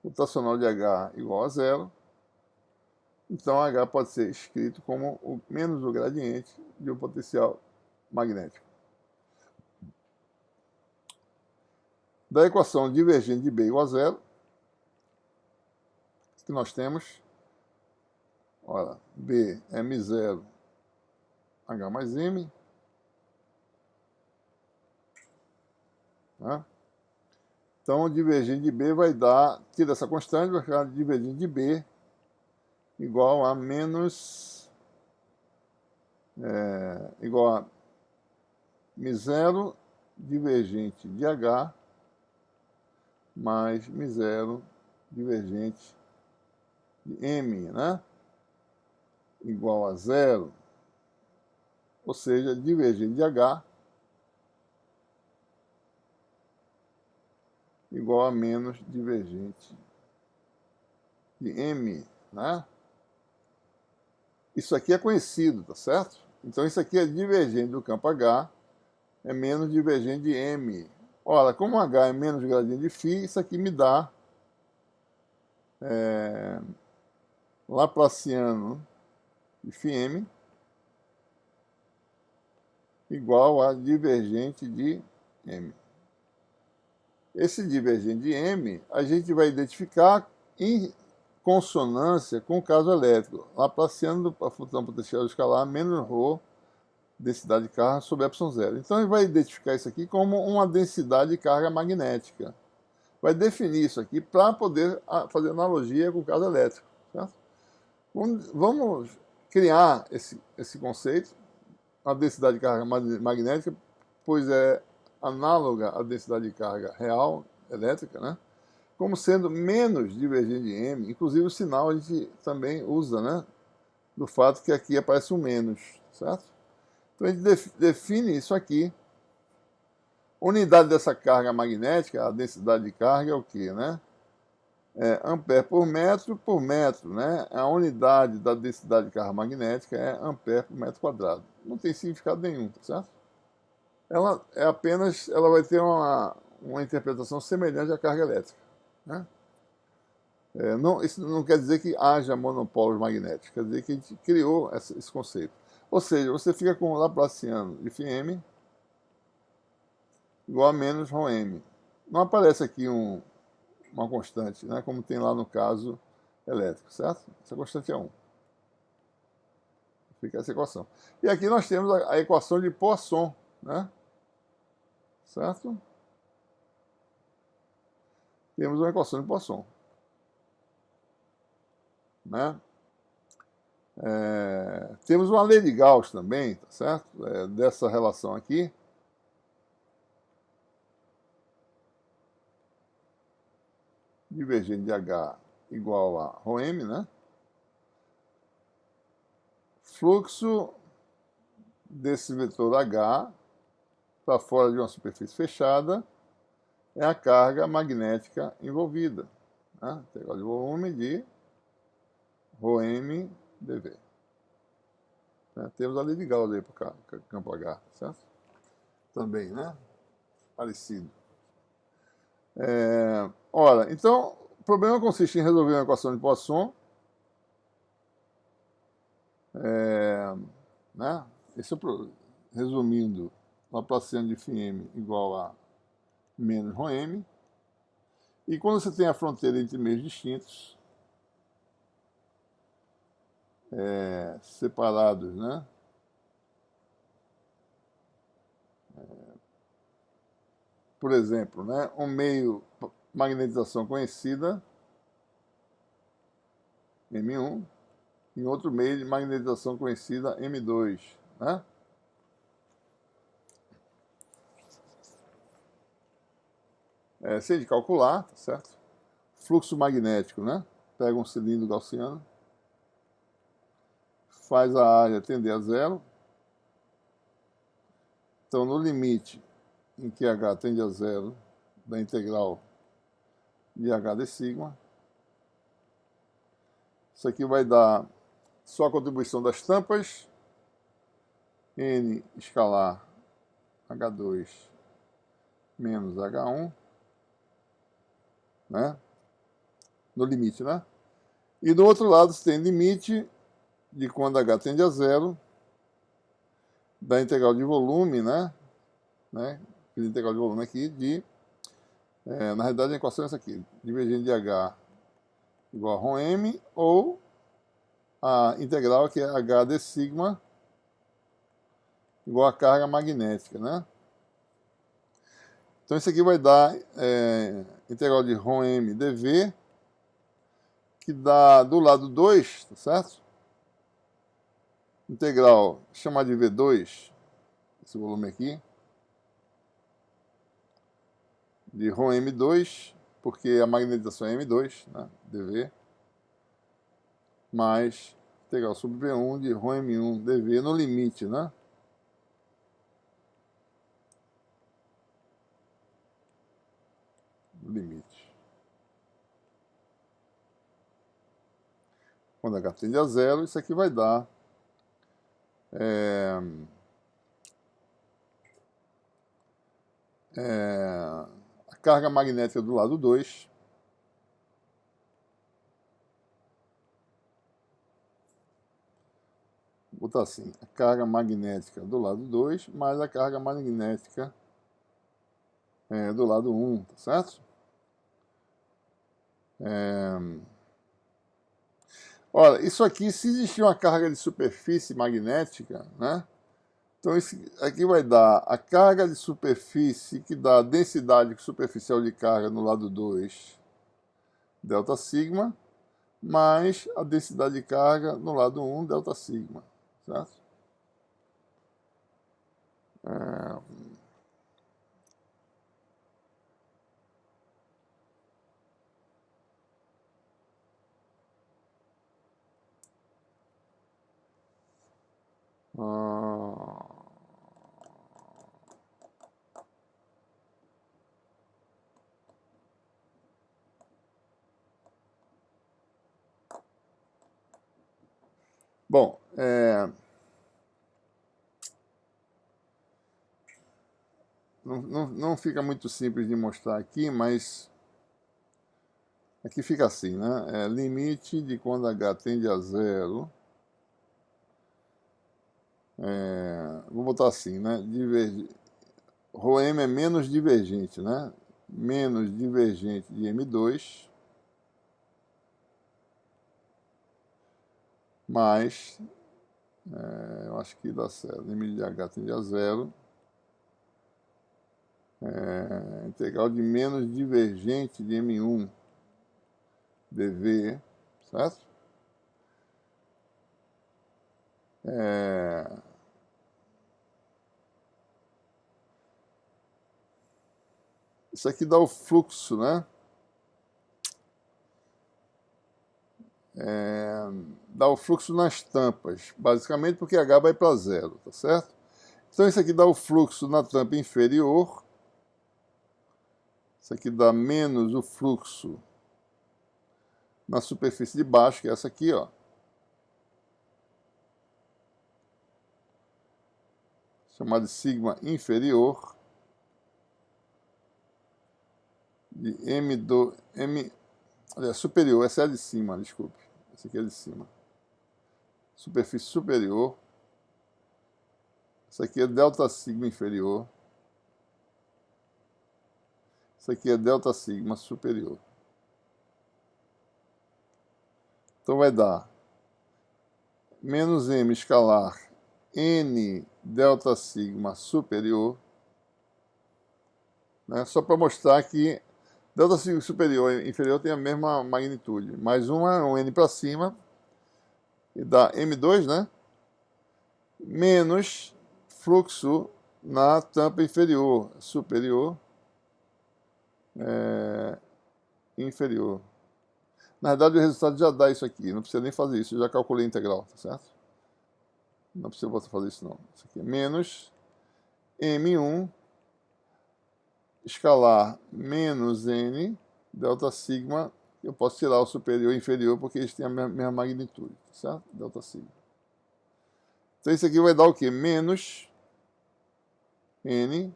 [SPEAKER 1] Rotacional de H igual a zero. Então, H pode ser escrito como menos o gradiente de um potencial magnético. Da equação divergente de B igual a zero, que nós temos, olha, B é M0, H mais M, né? Então, o divergente de B vai dar, tira essa constante, vai ficar divergente de B igual a menos, igual a M0 divergente de H mais M0 divergente de M, né? Igual a zero, ou seja, divergente de H igual a menos divergente de M, né? Isso aqui é conhecido, tá certo? Então isso aqui é divergente do campo H, é menos divergente de M. Ora, como H é menos gradiente de φ, isso aqui me dá Laplaciano de φm igual a divergente de M. Esse divergente de M a gente vai identificar em consonância com o caso elétrico. Laplaciano da função potencial escalar menos ρ densidade de carga sobre ε0. Então ele vai identificar isso aqui como uma densidade de carga magnética. Vai definir isso aqui para poder fazer analogia com o caso elétrico, certo? Vamos criar esse conceito, a densidade de carga magnética, pois é análoga à densidade de carga real elétrica, né? Como sendo menos divergente de M. Inclusive o sinal a gente também usa, né? Do fato que aqui aparece um menos, certo? Então a gente define isso aqui. A unidade dessa carga magnética, a densidade de carga é o quê, né? Ampere por metro, né? A unidade da densidade de carga magnética é ampere por metro quadrado. Não tem significado nenhum, tá certo? Ela vai ter uma interpretação semelhante à carga elétrica, né? Isso não quer dizer que haja monopólios magnéticos, quer dizer que a gente criou esse conceito. Ou seja, você fica com o Laplaciano de φm igual a menos ρm. Não aparece aqui uma constante, né, como tem lá no caso elétrico, certo? Essa constante é 1. Fica essa equação. E aqui nós temos a equação de Poisson, né? Certo? Temos uma equação de Poisson, né? Temos uma lei de Gauss também, tá certo? Dessa relação aqui. divergente de H igual a ρm, né? Fluxo desse vetor H para fora de uma superfície fechada é a carga magnética envolvida, né? Integral de volume de ρm dV. Né? Temos a lei de Gauss aí para o campo H, certo? Também, né? Parecido. Ora, então, o problema consiste em resolver uma equação de Poisson, né? Esse é resumindo, Laplaciano de φm igual a menos ρm. E quando você tem a fronteira entre meios distintos, separados, né? Por exemplo, né? Um meio magnetização conhecida, M1, e outro meio de magnetização conhecida, M2, né? Sei de calcular, tá certo? Fluxo magnético, né? Pega um cilindro gaussiano, faz a área tender a zero. Então, no limite em que H tende a zero da integral de H de sigma, isso aqui vai dar só a contribuição das tampas, N escalar H2 menos H1, né? No limite, né? E do outro lado você tem limite de quando H tende a zero da integral de volume, né? Fiz a integral de volume aqui de... na realidade a equação é essa aqui, divergente de H igual a ρm, ou a integral que é H de sigma igual a carga magnética, né? Então isso aqui vai dar integral de ρm dV, que dá do lado 2, tá certo? Integral, chamar de V2, esse volume aqui, de ρm2, porque a magnetização é M2, né? dV, mais integral sobre V1 de ρm1 dV no limite, né? Limite. Quando H tende a zero, isso aqui vai dar a carga magnética do lado 2 vou botar assim, a carga magnética do lado 2 mais a carga magnética do lado 1, tá certo? Olha, isso aqui, se existir uma carga de superfície magnética, né? Então isso aqui vai dar a carga de superfície que dá a densidade superficial de carga no lado 2, delta sigma, mais a densidade de carga no lado 1, delta sigma, certo? Bom, não fica muito simples de mostrar aqui, mas aqui fica assim, né? Limite de quando H tende a zero. Vou botar assim, né? ρm é menos divergente, né? Menos divergente de M2 mais, eu acho que dá certo, limite de H tende a zero, integral de menos divergente de M1 dV, certo? Isso aqui dá o fluxo, né? dá o fluxo nas tampas, basicamente porque H vai para zero, tá certo? Então isso aqui dá o fluxo na tampa inferior, isso aqui dá menos o fluxo na superfície de baixo, que é essa aqui, ó. Chamada de sigma inferior, de aliás, superior, essa é a de cima, desculpe. Essa aqui é a de cima. Superfície superior. Isso aqui é delta sigma inferior. Isso aqui é delta sigma superior. Então vai dar menos m escalar n delta sigma superior, né? Só para mostrar que delta sigma superior e inferior tem a mesma magnitude. Mais um n para cima, e dá m2, né? Menos fluxo na tampa inferior, superior, inferior. Na verdade, o resultado já dá isso aqui, não precisa nem fazer isso, eu já calculei a integral, tá certo? Não precisa você fazer isso não. Isso aqui é menos M1 escalar menos N delta sigma. Eu posso tirar o superior e inferior porque eles têm a mesma magnitude, tá certo? Delta sigma. Então isso aqui vai dar o quê? Menos N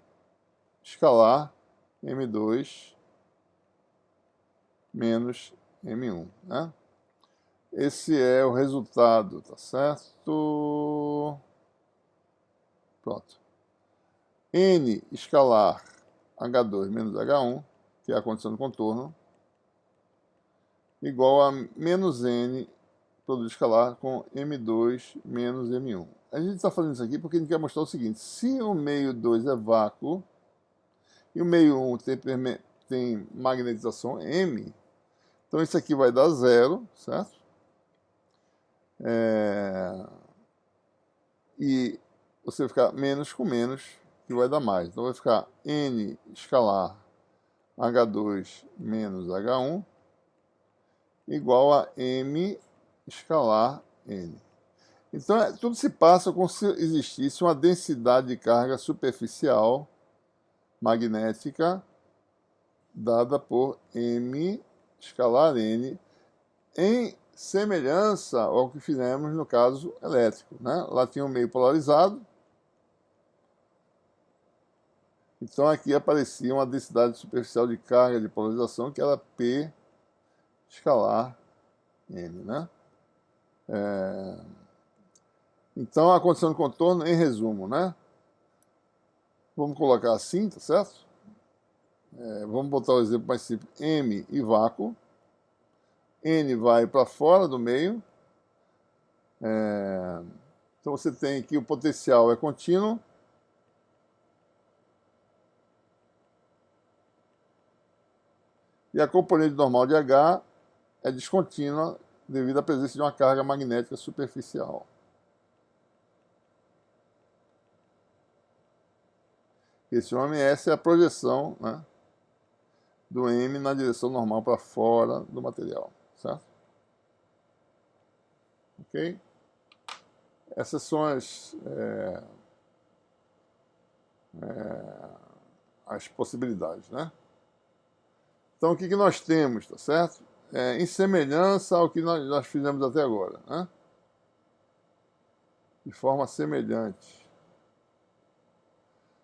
[SPEAKER 1] escalar M2 menos M1, né? Esse é o resultado, tá certo? Pronto. N escalar H2 menos H1, que é a condição do contorno, igual a menos N produto escalar com M2 menos M1. A gente está fazendo isso aqui porque a gente quer mostrar o seguinte: se o meio 2 é vácuo e o meio 1 tem magnetização M, então isso aqui vai dar zero, certo? E você vai ficar menos com menos, que vai dar mais. Então vai ficar N escalar H2 menos H1 igual a M escalar N. Então tudo se passa como se existisse uma densidade de carga superficial magnética dada por M escalar N em semelhança ao que fizemos no caso elétrico, né? Lá tinha um meio polarizado, então aqui aparecia uma densidade superficial de carga de polarização que era P escalar N, né? Então a condição de contorno, em resumo, né? Vamos colocar assim, tá certo? Vamos botar o exemplo mais simples: M e vácuo. N vai para fora do meio. Então você tem que o potencial é contínuo. E a componente normal de H é descontínua devido à presença de uma carga magnética superficial. Esse OMS é a projeção, né, do M na direção normal para fora do material, certo? Ok? Essas são as possibilidades, né? Então, o que nós temos, tá certo? Em semelhança ao que nós fizemos até agora, né? De forma semelhante.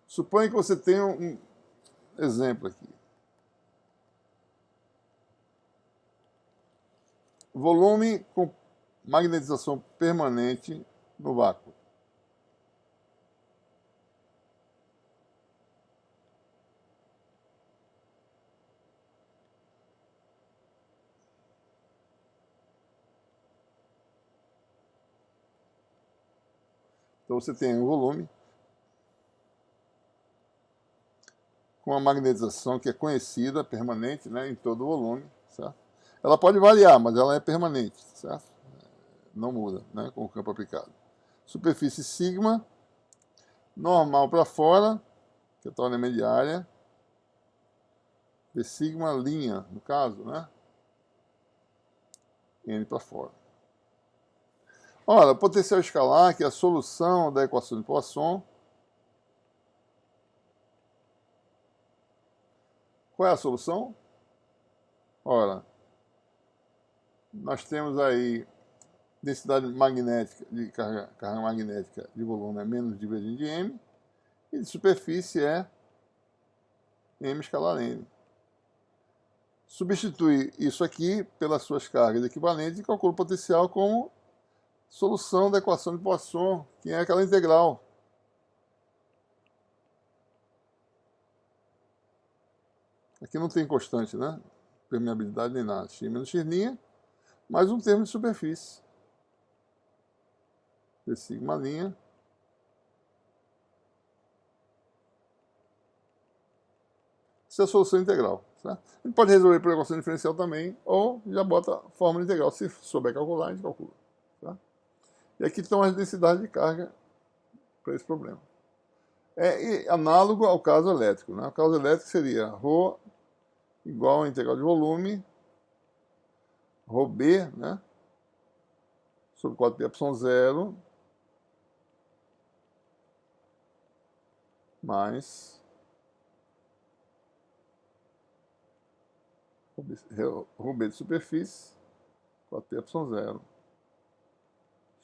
[SPEAKER 1] Suponha que você tenha um exemplo aqui. Volume com magnetização permanente no vácuo. Então você tem um volume com uma magnetização que é conhecida, permanente, né, em todo o volume, certo? Ela pode variar, mas ela é permanente, certo? Não muda, né, com o campo aplicado. Superfície sigma, normal para fora, que é a tal mediária, de sigma linha, no caso, né? n para fora. Ora, o potencial escalar, que é a solução da equação de Poisson. Qual é a solução? Ora, nós temos aí densidade magnética, de carga magnética de volume é menos dividido de m, e de superfície é m escalar n. Substitui isso aqui pelas suas cargas equivalentes e calcula o potencial como solução da equação de Poisson, que é aquela integral. Aqui não tem constante, né? Permeabilidade nem nada. X menos x', mais um termo de superfície. P sigma linha. Essa é a solução integral. Certo? A gente pode resolver por equação diferencial também, ou já bota a fórmula integral. Se souber calcular, a gente calcula. Tá? E aqui estão as densidades de carga para esse problema. É análogo ao caso elétrico. Né? O caso elétrico seria ρ igual a integral de volume, ρB, né? Sobre 4πε0, mais ρB de superfície, 4πε0,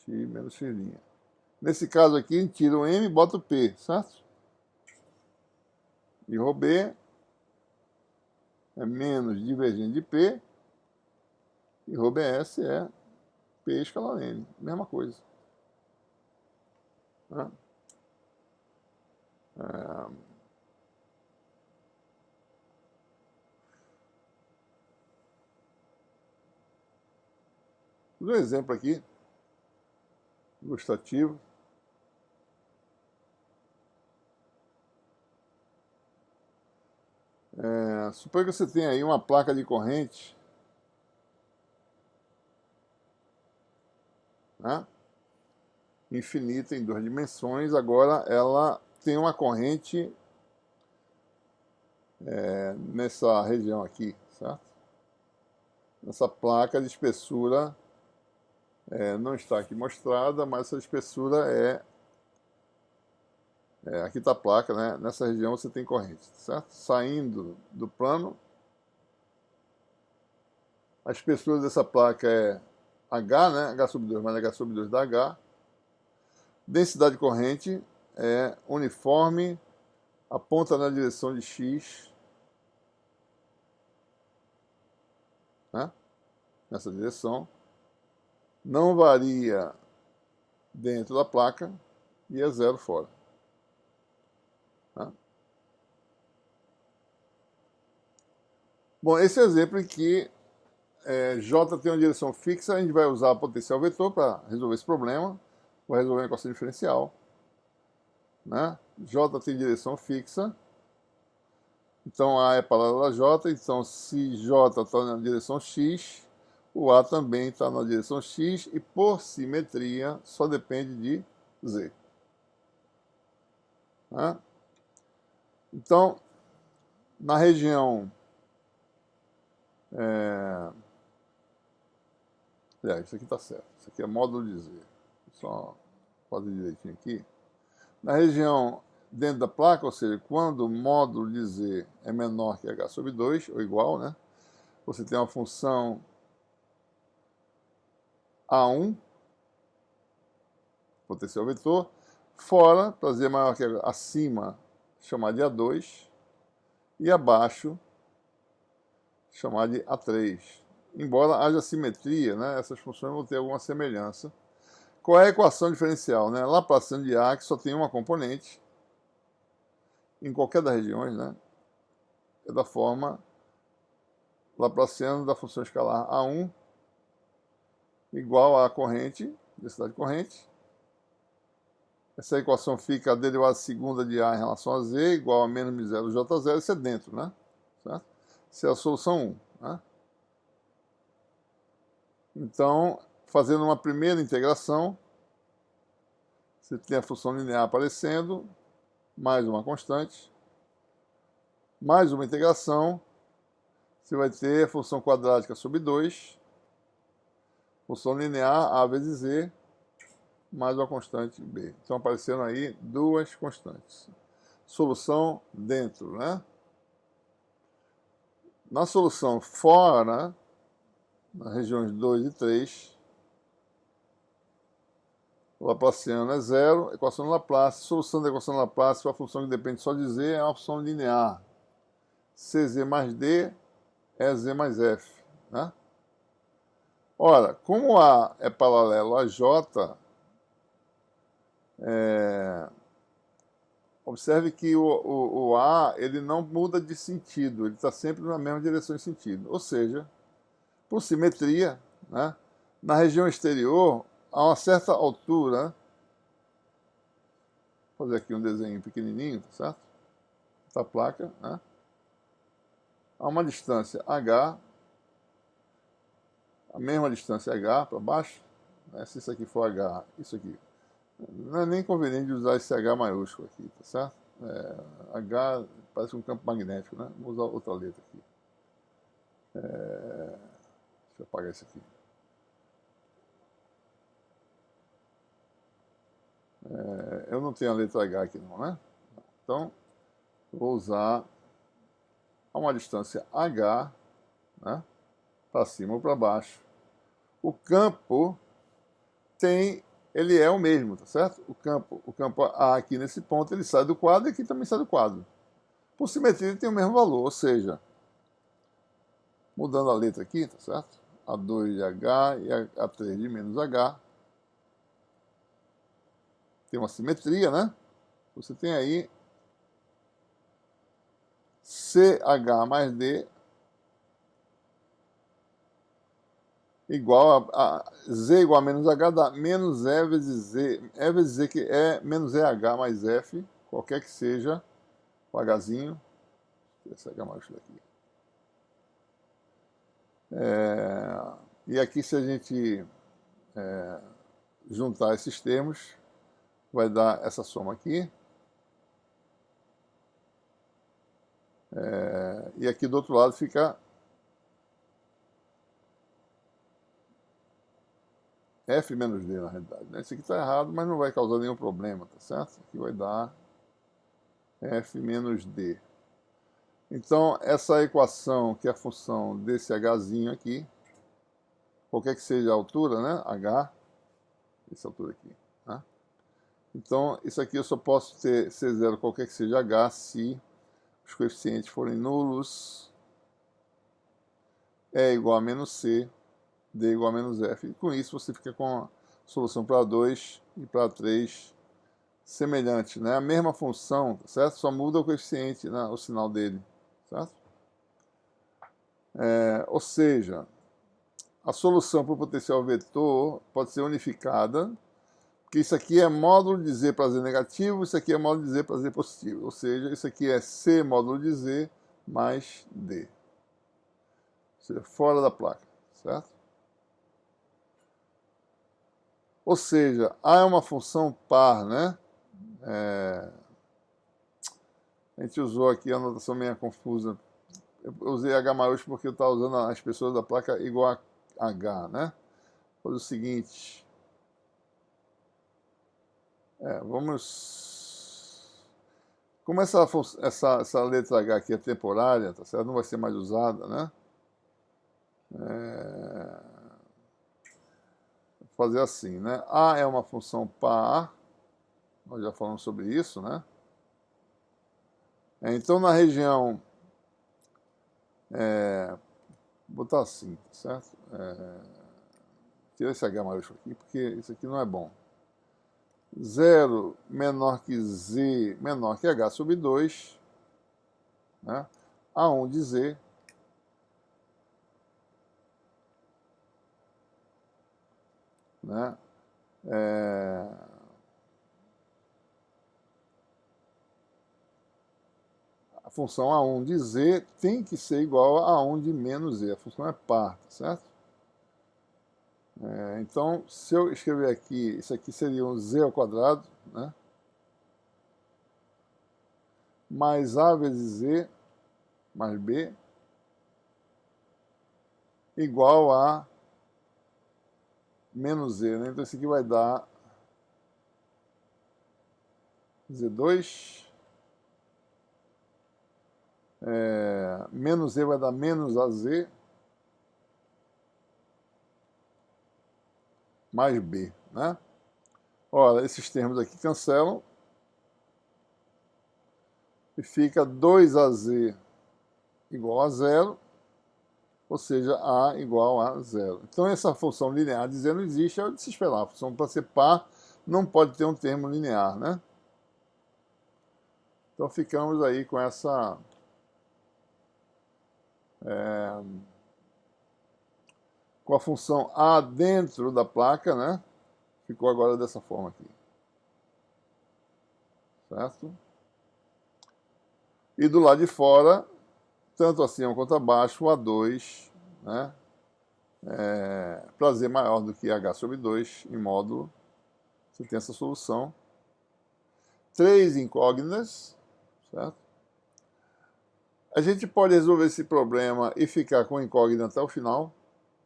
[SPEAKER 1] x menos x'. Nesse caso aqui, a gente tira o m e bota o p, certo? E ρB é menos divergente de p, e ρBS é p escalar n, mesma coisa. Tá? Um exemplo aqui, ilustrativo. Suponha que você tem aí uma placa de corrente, né, infinita em 2 dimensões. Agora ela tem uma corrente nessa região aqui, certo? Essa placa de espessura não está aqui mostrada, mas essa espessura aqui está a placa, né? Nessa região você tem corrente, certo? Saindo do plano, a espessura dessa placa é H, né? H sobre 2 mais H sobre 2 dá H. Densidade de corrente é uniforme, aponta na direção de X, né? Nessa direção. Não varia dentro da placa e é zero fora. Tá? Bom, esse é o exemplo em que J tem uma direção fixa. A gente vai usar o potencial vetor para resolver esse problema. Vou resolver a equação diferencial. Né? J tem direção fixa. Então A é paralelo a J. Então se J está na direção X, o A também está na direção X. E por simetria só depende de Z. Né? Então, na região... isso aqui está certo. Isso aqui é módulo de Z. Só fazer direitinho aqui. Na região dentro da placa, ou seja, quando o módulo de Z é menor que H sobre 2, ou igual, né? Você tem uma função A1, potencial vetor, fora, para Z maior que acima, chamar de A2, e abaixo, chamar de A3. Embora haja simetria, né, essas funções vão ter alguma semelhança. Qual é a equação diferencial? Né? Laplaciano de A, que só tem uma componente, em qualquer das regiões, né, é da forma Laplaciano da função escalar A1 igual a corrente, densidade de corrente. Essa equação fica a derivada segunda de A em relação a Z igual a menos μ0 J0, isso é dentro, né? Certo? Essa é a solução 1. Né? Então, fazendo uma primeira integração, você tem a função linear aparecendo, mais uma constante, mais uma integração, você vai ter a função quadrática sobre 2, Função linear A vezes Z mais uma constante B. Então apareceram aí duas constantes. Solução dentro, né? Na solução fora, nas regiões 2 e 3, o Laplaciano é zero, equação de Laplace, solução da equação de Laplace para a função que depende só de Z é uma função linear. CZ mais D é Z mais F, né? Ora, como A é paralelo a J, observe que o A ele não muda de sentido, ele está sempre na mesma direção de sentido. Ou seja, por simetria, né, na região exterior, a uma certa altura, vou fazer aqui um desenho pequenininho, tá certo? Essa placa, né, a uma distância h, a mesma distância h para baixo, né, se isso aqui for h, isso aqui. Não é nem conveniente usar esse H maiúsculo aqui, tá certo? H parece um campo magnético, né? Vou usar outra letra aqui. Deixa eu apagar isso aqui. Eu não tenho a letra H aqui não, né? Então, vou usar a uma distância H, né? Para cima ou para baixo. O campo ele é o mesmo, tá certo? O campo A aqui nesse ponto, ele sai do quadro e aqui também sai do quadro. Por simetria, ele tem o mesmo valor, ou seja, mudando a letra aqui, tá certo? A2 de H e A3 de menos H. Tem uma simetria, né? Você tem aí CH mais D igual a Z igual a menos H dá menos E vezes Z. E vezes Z que é menos EH mais F, qualquer que seja o Hzinho. Esse H maiúsculo aqui. E aqui, se a gente juntar esses termos, vai dar essa soma aqui. E aqui do outro lado fica F menos D, na realidade. Né? Esse aqui está errado, mas não vai causar nenhum problema, tá certo? Aqui vai dar F menos D. Então, essa equação, que é a função desse Hzinho aqui, qualquer que seja a altura, né? H, essa altura aqui. Tá? Então, isso aqui eu só posso ter C0 qualquer que seja H se os coeficientes forem nulos, E igual a menos C, D igual a menos F. E com isso você fica com a solução para 2 e para 3 semelhante, né? A mesma função, tá certo? Só muda o coeficiente, né? O sinal dele, certo? Ou seja, a solução para o potencial vetor pode ser unificada, porque isso aqui é módulo de Z para Z negativo, isso aqui é módulo de Z para Z positivo. Ou seja, isso aqui é C módulo de Z mais D. Ou seja, fora da placa, certo? Ou seja, A é uma função par, né? A gente usou aqui a notação meio confusa. Eu usei H maiúsculo porque eu estava usando as pessoas da placa igual a H, né? Vou fazer o seguinte. Vamos... Como essa letra H aqui é temporária, tá certo? Não vai ser mais usada, né? Vou fazer assim, né? A é uma função par, nós já falamos sobre isso, né? Então, na região... vou botar assim, tá certo? Tira esse H maiúsculo aqui, porque isso aqui não é bom. 0 menor que Z menor que H sobre 2, né? A1 de Z né? A função A1 de Z tem que ser igual a A1 de menos Z. A função é par, tá certo? Então, se eu escrever aqui, isso aqui seria um Z ao quadrado, né? Mais A vezes Z, mais B, igual a menos Z, né? Então isso aqui vai dar Z2, menos Z vai dar menos AZ, mais B, né? Ora, esses termos aqui cancelam, e fica 2AZ igual a zero, ou seja, A igual a zero. Então essa função linear de Z não existe, é de se esperar. A função para ser par não pode ter um termo linear, né? Então ficamos aí com essa com a função A dentro da placa, né? Ficou agora dessa forma aqui. Certo? E do lado de fora, tanto acima quanto abaixo, o A2, né? Para Z maior do que H sobre 2 em módulo, você tem essa solução. 3 incógnitas, certo? A gente pode resolver esse problema e ficar com incógnita até o final,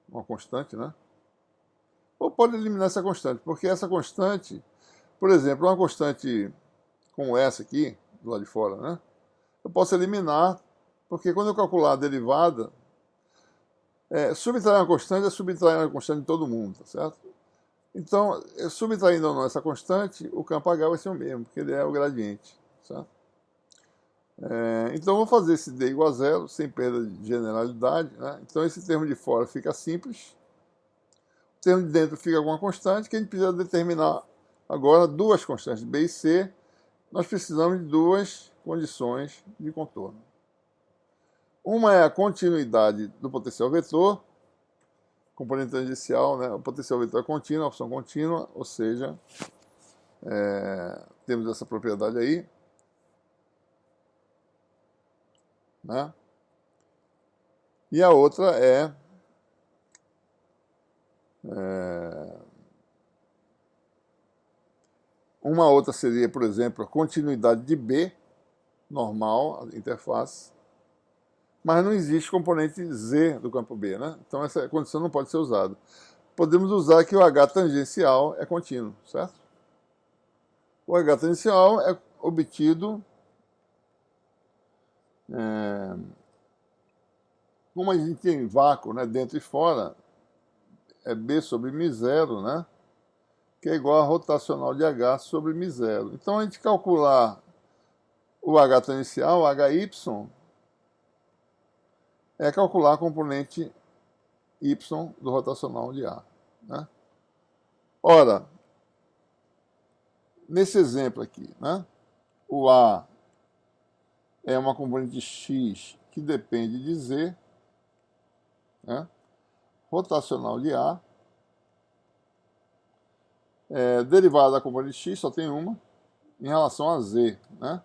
[SPEAKER 1] uma constante, né? Ou pode eliminar essa constante, porque essa constante, por exemplo, uma constante como essa aqui, do lado de fora, né? Eu posso eliminar, porque quando eu calcular a derivada, subtrair uma constante é subtrair uma constante de todo mundo, tá certo? Então, subtraindo ou não essa constante, o campo H vai ser o mesmo, porque ele é o gradiente, certo? Então, eu vou fazer esse D igual a zero, sem perda de generalidade, né? Então, esse termo de fora fica simples, o termo de dentro fica com uma constante, que a gente precisa determinar agora duas constantes, B e C. Nós precisamos de duas condições de contorno. Uma é a continuidade do potencial vetor, componente tangencial, né? O potencial vetor é contínuo, a opção contínua, ou seja, temos essa propriedade aí, né? E a outra uma outra seria, por exemplo, a continuidade de B, normal, a interface, mas não existe componente Z do campo B, né? Então essa condição não pode ser usada. Podemos usar que o H tangencial é contínuo, certo? O H tangencial é obtido como a gente tem vácuo, né, dentro e fora, é B sobre μ0, né? Que é igual a rotacional de H sobre μ0. Então a gente calcular o H tangencial, HY, é calcular a componente Y do rotacional de A, né? Ora, nesse exemplo aqui, né, o A é uma componente X que depende de Z, né, rotacional de A, derivada da componente X, só tem uma, em relação a Z, né,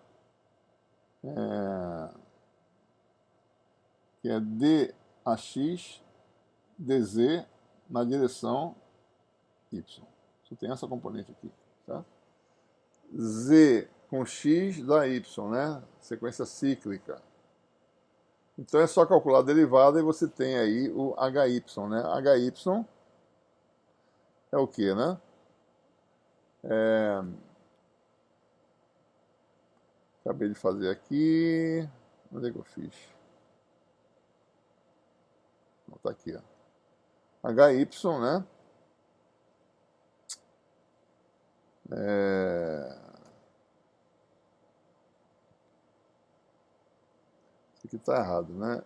[SPEAKER 1] que é dAx dz na direção Y. Só tem essa componente aqui, tá? Z com X dá Y, né? Sequência cíclica. Então é só calcular a derivada e você tem aí o HY, né? HY é o que, né? Acabei de fazer aqui. Onde é que eu fiz? Não, tá aqui, ó. HY, né? Isso aqui tá errado, né?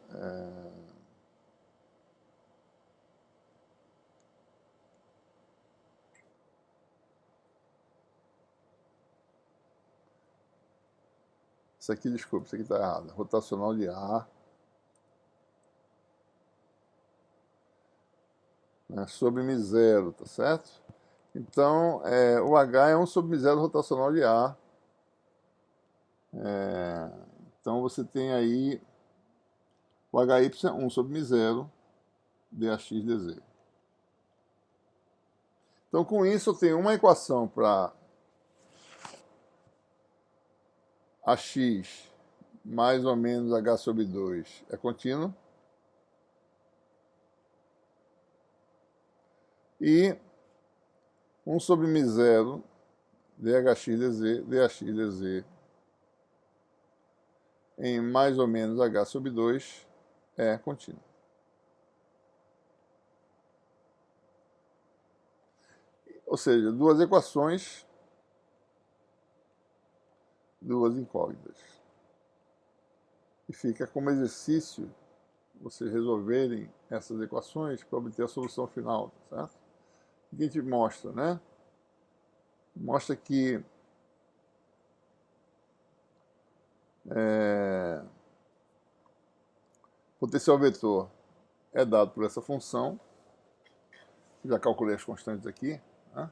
[SPEAKER 1] Isso aqui, desculpa, isso aqui tá errado. Rotacional de A, né, sobre μ0, tá certo? Então, o H é 1 sobre μ0 rotacional de A. Então, você tem aí o HY é 1 sobre μ0 dAx dz. Então, com isso, eu tenho uma equação para Ax mais ou menos H sobre 2 é contínuo. E 1 sobre μ0 dHx dz em mais ou menos h sobre 2 é contínuo. Ou seja, duas equações, duas incógnitas. E fica como exercício vocês resolverem essas equações para obter a solução final, certo? O que a gente mostra, né? Mostra que o potencial vetor é dado por essa função. Já calculei as constantes aqui, né?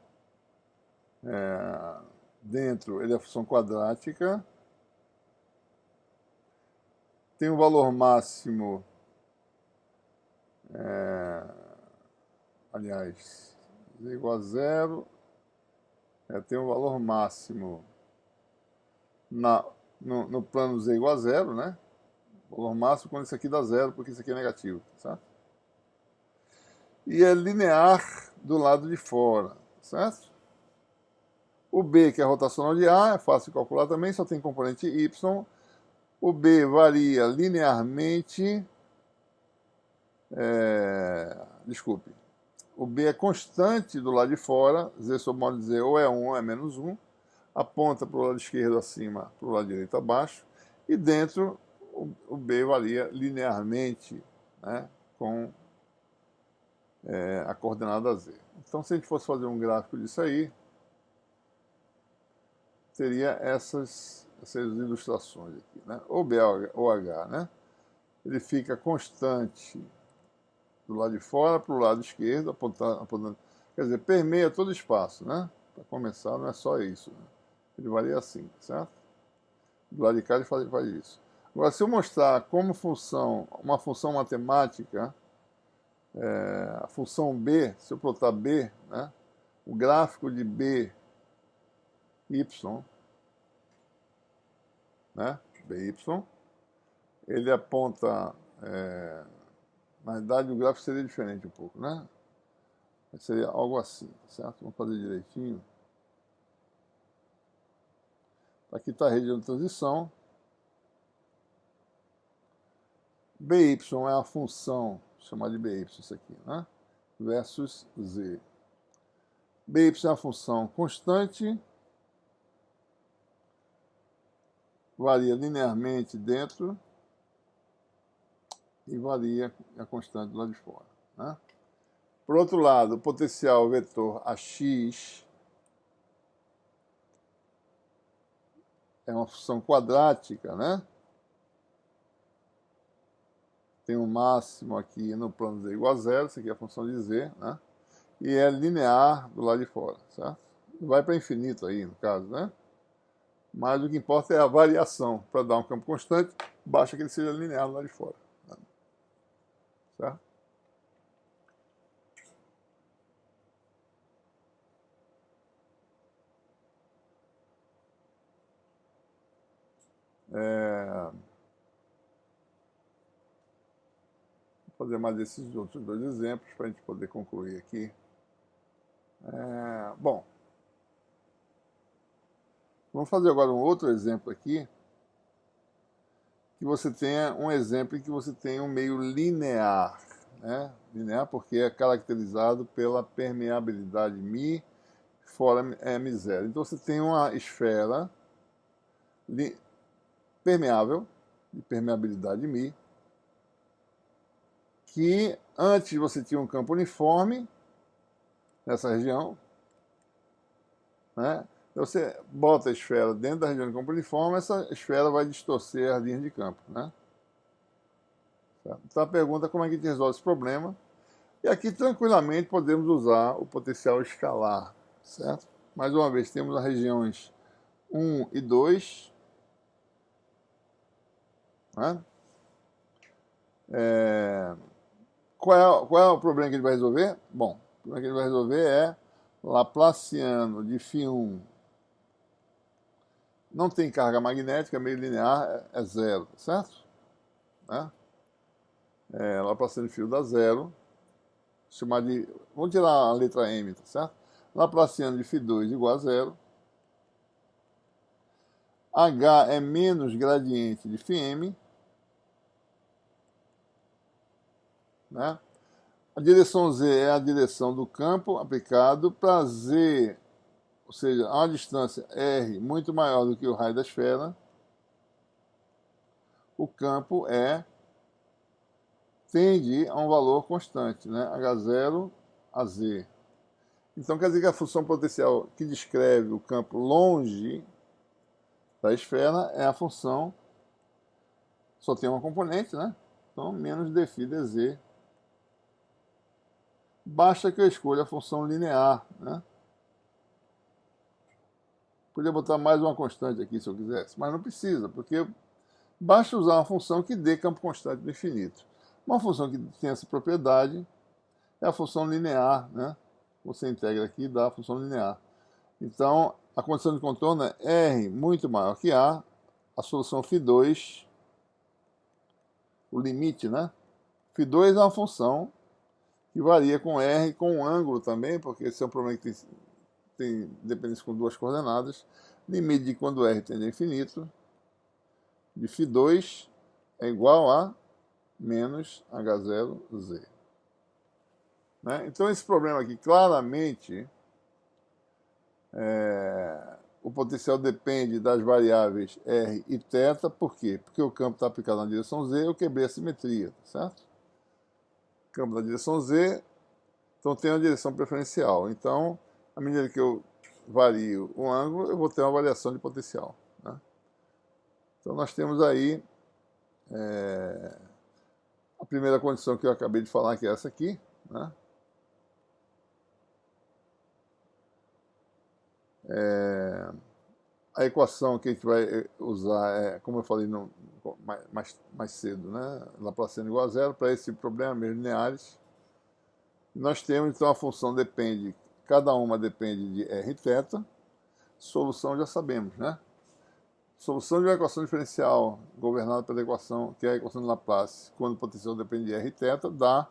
[SPEAKER 1] Dentro ele é a função quadrática, tem um valor máximo, aliás, z igual a 0, tem um valor máximo no plano z igual a 0, né? Valor máximo quando isso aqui dá 0, porque isso aqui é negativo, certo? E é linear do lado de fora, certo? O B, que é rotacional de A, é fácil de calcular também, só tem componente Y. O B varia linearmente. Desculpe. O B é constante do lado de fora, Z sobre modo de Z ou é 1 ou é menos 1. Aponta para o lado esquerdo acima, para o lado direito abaixo. E dentro, o B varia linearmente, né, com a coordenada Z. Então, se a gente fosse fazer um gráfico disso aí, teria essas ilustrações aqui, né? O B ou H, né? Ele fica constante do lado de fora para o lado esquerdo, apontando, quer dizer, permeia todo o espaço, né? Para começar, não é só isso, né? Ele varia assim, certo? Do lado de cá ele faz isso. Agora, se eu mostrar como uma função matemática, a função B, se eu plotar B, né? O gráfico de B, Y, né? BY, ele aponta, na verdade o gráfico seria diferente um pouco, né? Seria algo assim, certo? Vamos fazer direitinho. Aqui está a região de transição. BY é a função, chamar de BY isso aqui, né? Versus Z. BY é a função constante, varia linearmente dentro e varia a constante do lado de fora, né? Por outro lado, o potencial vetor AX é uma função quadrática, né? Tem um máximo aqui no plano Z igual a 0, isso aqui é a função de Z, né? E é linear do lado de fora, certo? Vai para infinito aí, no caso, né? Mas o que importa é a variação. Para dar um campo constante, basta que ele seja linear do lado de fora, né? Certo? Vou fazer mais esses outros dois exemplos para a gente poder concluir aqui. Bom, vamos fazer agora um outro exemplo aqui, que você tenha um exemplo em que você tenha um meio linear, né? Linear porque é caracterizado pela permeabilidade μ, fora m0. Então você tem uma esfera permeável, de permeabilidade μ, que antes você tinha um campo uniforme nessa região, né? Então você bota a esfera dentro da região de campo uniforme, essa esfera vai distorcer as linhas de campo, né? Então a pergunta é como é que a gente resolve esse problema. E aqui tranquilamente podemos usar o potencial escalar, certo? Mais uma vez, temos as regiões 1 e 2, né? Qual é o problema que ele vai resolver? Bom, o problema que ele vai resolver é Laplaciano de φ1 não tem carga magnética, meio linear, é zero, certo? Né? Laplaciano de φ dá zero. Chamar de, vamos tirar a letra M, tá certo? Laplaciano de φ2 igual a zero. H é menos gradiente de φm. Né? A direção z é a direção do campo aplicado para z, ou seja, a uma distância r muito maior do que o raio da esfera. O campo tende a um valor constante, né? H0 a z. Então quer dizer que a função potencial que descreve o campo longe da esfera é a função, só tem uma componente, né? Então menos dφ dz. Basta que eu escolha a função linear, né? Podia botar mais uma constante aqui se eu quisesse, mas não precisa, porque basta usar uma função que dê campo constante no infinito. Uma função que tem essa propriedade é a função linear, né? Você integra aqui e dá a função linear. Então, a condição de contorno é R muito maior que A, a solução φ2, o limite, né? φ2 é uma função que varia com R, com um ângulo também, porque esse é um problema que tem dependência com duas coordenadas. Limite de quando R tende a infinito, de φ2 é igual a menos H0Z. Né? Então, esse problema aqui, claramente, o potencial depende das variáveis R e θ. Por quê? Porque o campo está aplicado na direção Z, eu quebrei a simetria, certo? Campo na direção Z, então tem uma direção preferencial. Então, à medida que eu vario o ângulo, eu vou ter uma variação de potencial. Né? Então, nós temos aí a primeira condição que eu acabei de falar, que é essa aqui. Né? A equação que a gente vai usar é, como eu falei mais cedo, né? Laplaciano igual a zero para esse problema, mesmo lineares. Nós temos, então, a função depende, cada uma depende de R e θ. Solução já sabemos, né? Solução de uma equação diferencial governada pela equação, que é a equação de Laplace, quando o potencial depende de R e θ, dá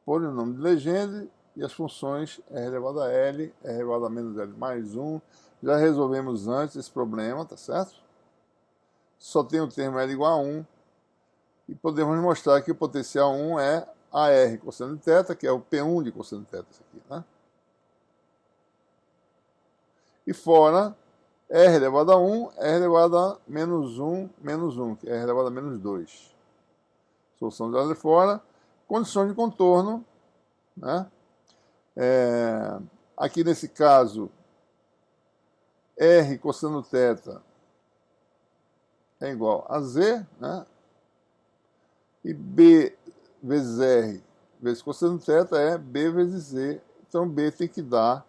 [SPEAKER 1] polinômio de Legendre e as funções R elevado a L, R elevado a menos L mais 1. Já resolvemos antes esse problema, tá certo? Só tem o termo L igual a 1. E podemos mostrar que o potencial 1 é AR cosseno de θ, que é o P1 de cosseno de θ, isso aqui, né? E fora R elevado a 1, R elevado a menos 1, que é R elevado a menos 2. Solução de L fora. Condições de contorno, né? Aqui nesse caso, R cosseno θ é igual a Z, né? E B vezes R vezes cosseno θ é B vezes Z. Então B tem que dar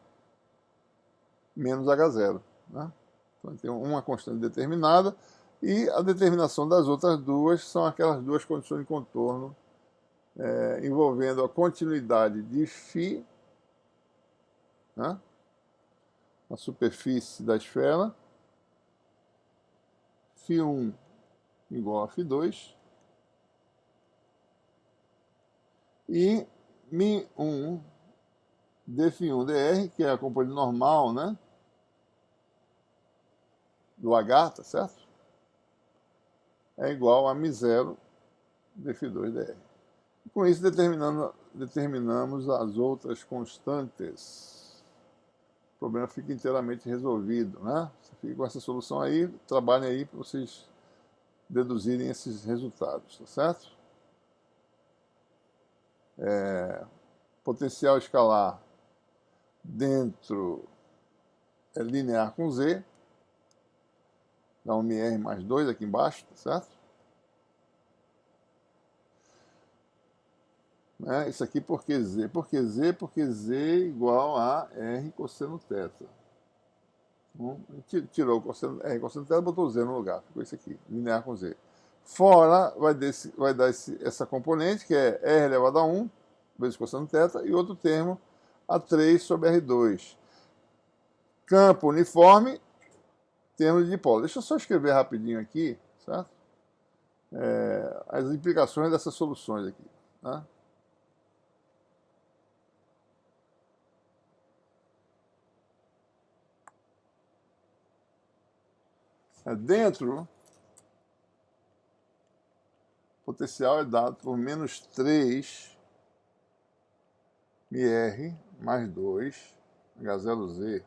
[SPEAKER 1] menos H0. Né? Então tem uma constante determinada e a determinação das outras duas são aquelas duas condições de contorno envolvendo a continuidade de φ, né? A superfície da esfera, φ1 igual a φ2, e μ1 dφ1 dr, que é a componente normal, né? Do H, tá certo? É igual a μ0 dφ2 dr. E com isso determinamos as outras constantes. O problema fica inteiramente resolvido, né? Você fica com essa solução aí, trabalhem aí para vocês deduzirem esses resultados, tá certo? Potencial escalar dentro é linear com Z, dá um μr mais 2 aqui embaixo, tá certo? Isso aqui por que Z? Porque Z é igual a R cosseno θ. Então, tirou o R cosseno θ, botou Z no lugar, ficou isso aqui, linear com Z. Fora vai dar essa componente, que é R elevado a 1, vezes cosseno θ, e outro termo, a 3 sobre R2. Campo uniforme, termo de dipolo. Deixa eu só escrever rapidinho aqui, certo? As implicações dessas soluções aqui. Tá? Dentro, o potencial é dado por menos 3 μr mais 2 H0Z.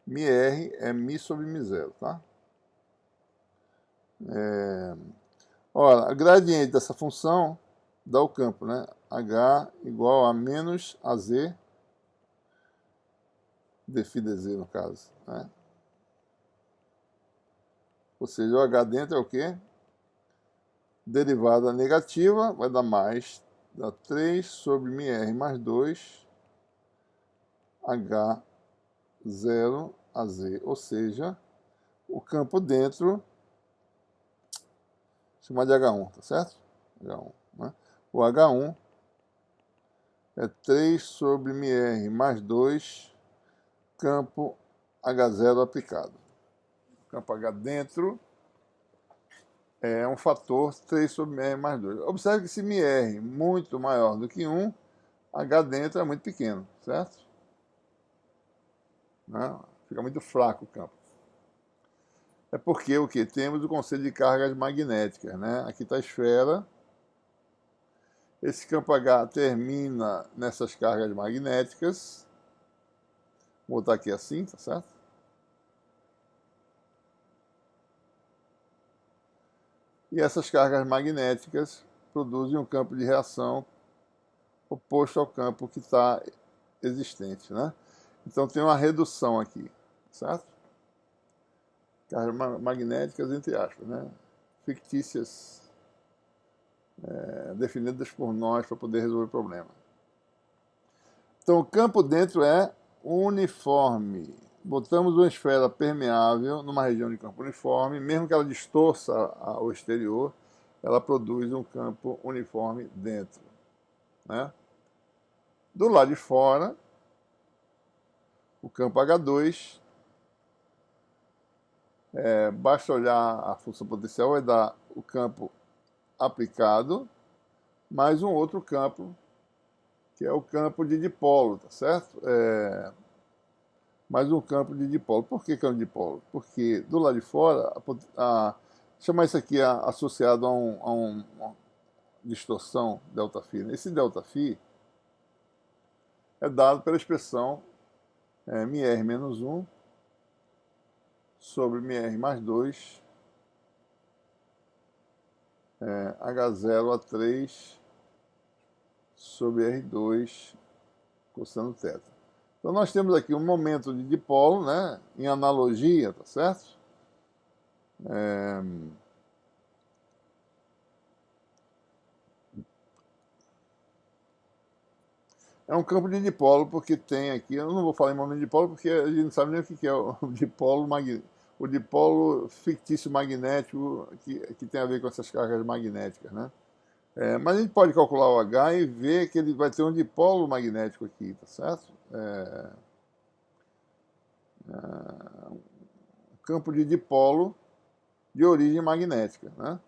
[SPEAKER 1] μr é μ sobre μ0, tá? Ora, a gradiente dessa função dá o campo, né? H igual a menos AZ dφ dz, no caso, né? Ou seja, o H dentro é o quê? Derivada negativa vai dar mais, dá 3 sobre μr mais 2 H0 AZ, ou seja, o campo dentro, chamar de H1, tá certo? H1, né? O H1 é 3 sobre μr mais 2 campo H0 aplicado. O campo H dentro é um fator 3 sobre μr mais 2. Observe que se μr muito maior do que 1, H dentro é muito pequeno, certo? Não, fica muito fraco o campo. É porque o que? Temos o conceito de cargas magnéticas, né? Aqui está a esfera. Esse campo H termina nessas cargas magnéticas. Vou botar aqui assim, tá certo? E essas cargas magnéticas produzem um campo de reação oposto ao campo que está existente, né? Então tem uma redução aqui, certo? Cargas magnéticas, entre aspas, né? Fictícias, definidas por nós para poder resolver o problema. Então o campo dentro é uniforme. Botamos uma esfera permeável numa região de campo uniforme, mesmo que ela distorça ao exterior, ela produz um campo uniforme dentro, né? Do lado de fora, o campo H2, basta olhar a função potencial, vai dar o campo aplicado, mais um outro campo, que é o campo de dipolo, tá certo? Mais um campo de dipolo. Por que campo de dipolo? Porque do lado de fora, chamar isso aqui associado a uma distorção ΔΦ. Esse ΔΦ é dado pela expressão μr menos 1 sobre μr mais 2 H0 a 3 sobre R2 cosseno θ. Então nós temos aqui um momento de dipolo, né, em analogia, tá certo? É um campo de dipolo porque tem aqui, eu não vou falar em momento de dipolo porque a gente não sabe nem o que é o dipolo fictício magnético que tem a ver com essas cargas magnéticas, né? Mas a gente pode calcular o H e ver que ele vai ter um dipolo magnético aqui, tá certo? Um campo de dipolo de origem magnética, né?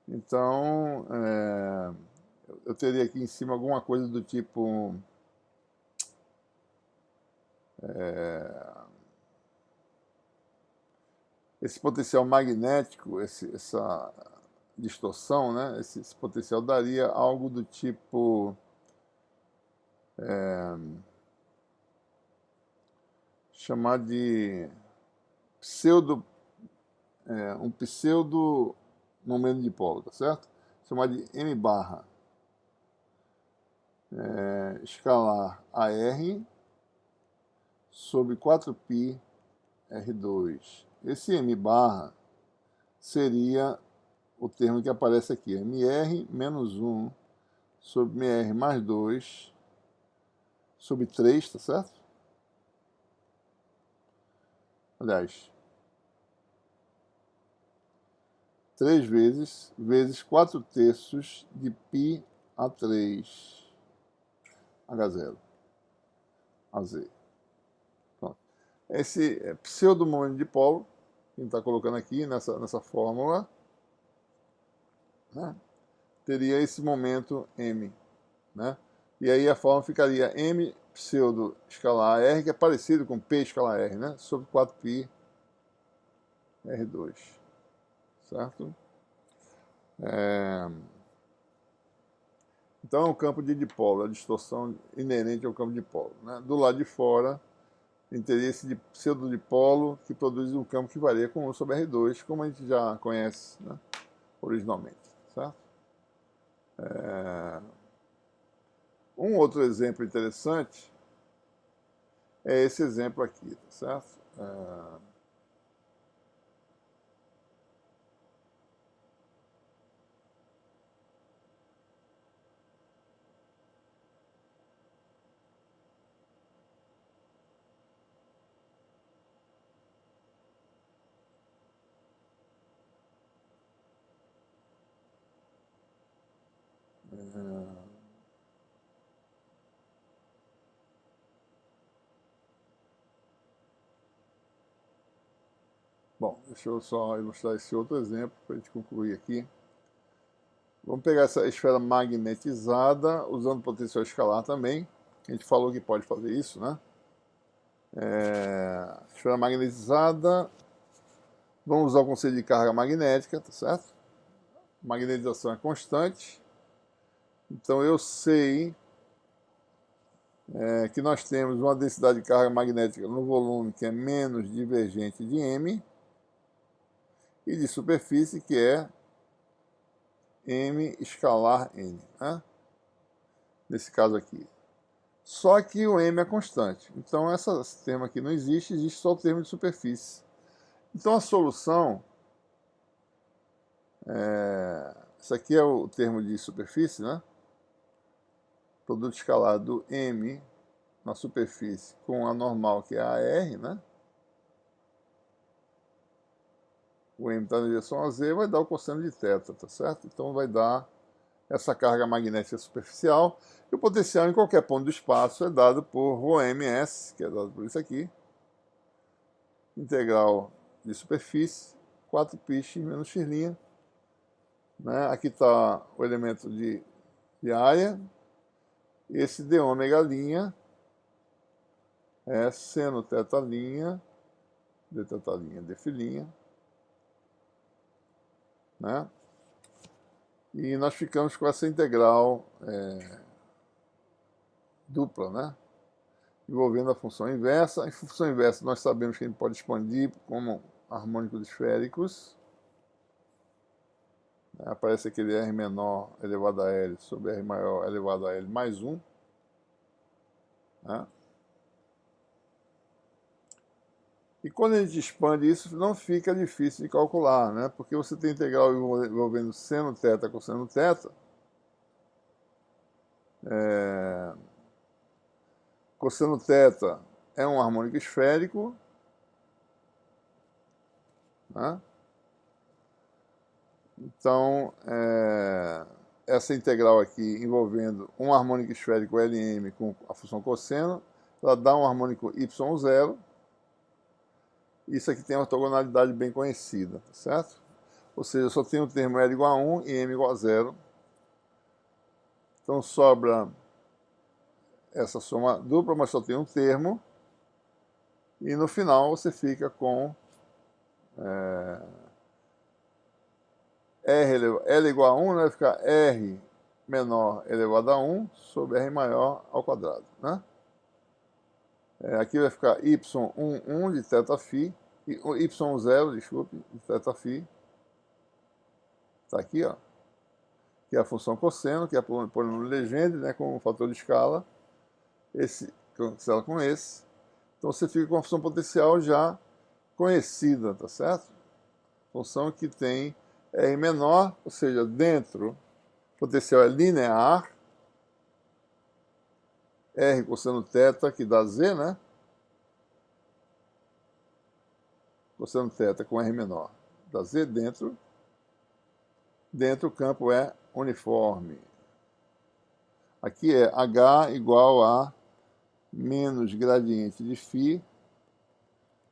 [SPEAKER 1] Então, eu teria aqui em cima alguma coisa do tipo esse potencial magnético, essa distorção, né? Esse potencial daria algo do tipo chamar de um pseudo momento de dipolo, tá certo? Chamar de m barra escalar AR sobre 4π R2. Esse m barra seria o termo que aparece aqui, mr menos 1 sobre mr mais 2 sobre 3, tá certo? Aliás, 3 vezes 4 terços de π a 3 H0 AZ. Pronto. Esse pseudo momento de dipolo, que a gente está colocando aqui nessa fórmula, né, teria esse momento m, né? E aí a fórmula ficaria m pseudo escalar R, que é parecido com P escalar R, né? Sobre 4π R2, certo? Então é um campo de dipolo, a distorção inerente ao campo de dipolo, né? Do lado de fora, interesse de pseudodipolo que produz um campo que varia com 1 sobre R2, como a gente já conhece, né, originalmente, certo? Um outro exemplo interessante é esse exemplo aqui, tá certo? Bom, deixa eu só ilustrar esse outro exemplo para a gente concluir aqui. Vamos pegar essa esfera magnetizada, usando potencial escalar também. A gente falou que pode fazer isso, né? Esfera magnetizada, vamos usar o conceito de carga magnética, tá certo? Magnetização é constante. Então eu sei que nós temos uma densidade de carga magnética no volume que é menos divergente de M, e de superfície que é M escalar N, né? Nesse caso aqui. Só que o M é constante. Então esse termo aqui não existe, existe só o termo de superfície. Então a solução, isso aqui é o termo de superfície, né? Produto escalar do M na superfície com a normal, que é a R, né? O M está na direção a Z, vai dar o cosseno de θ, tá certo? Então vai dar essa carga magnética superficial. E o potencial em qualquer ponto do espaço é dado por ρms, que é dado por isso aqui. Integral de superfície, 4πx menos x'. Né? Aqui está o elemento de área. Esse dômega' é seno θ', dθ', dφ'. Né? E nós ficamos com essa integral dupla, né? Envolvendo a função inversa. Em função inversa, nós sabemos que a gente pode expandir como harmônicos esféricos. Aparece aquele R menor elevado a L sobre R maior elevado a L mais 1. Né? E quando a gente expande isso, não fica difícil de calcular, né? Porque você tem integral envolvendo seno θ com seno θ. Cosseno θ é um harmônico esférico. Né? Então, essa integral aqui envolvendo um harmônico esférico Lm com a função cosseno, ela dá um harmônico y0. Isso aqui tem uma ortogonalidade bem conhecida, certo? Ou seja, só tem o termo L igual a 1 e M igual a 0. Então sobra essa soma dupla, mas só tem um termo. E no final você fica com L igual a 1, vai ficar R menor elevado a 1 sobre R maior ao quadrado. Né? Aqui vai ficar y11 de θφ, y0, desculpe, de θφ. Está aqui, ó, que é a função cosseno, que é a polínômio Legendre, né, com o fator de escala, esse cancela com esse. Então você fica com a função potencial já conhecida, tá certo? Função que tem R menor, ou seja, dentro, o potencial é linear, R cosseno θ, que dá Z, né? Cosseno θ com R menor, dá Z dentro. Dentro o campo é uniforme. Aqui é H igual a menos gradiente de φ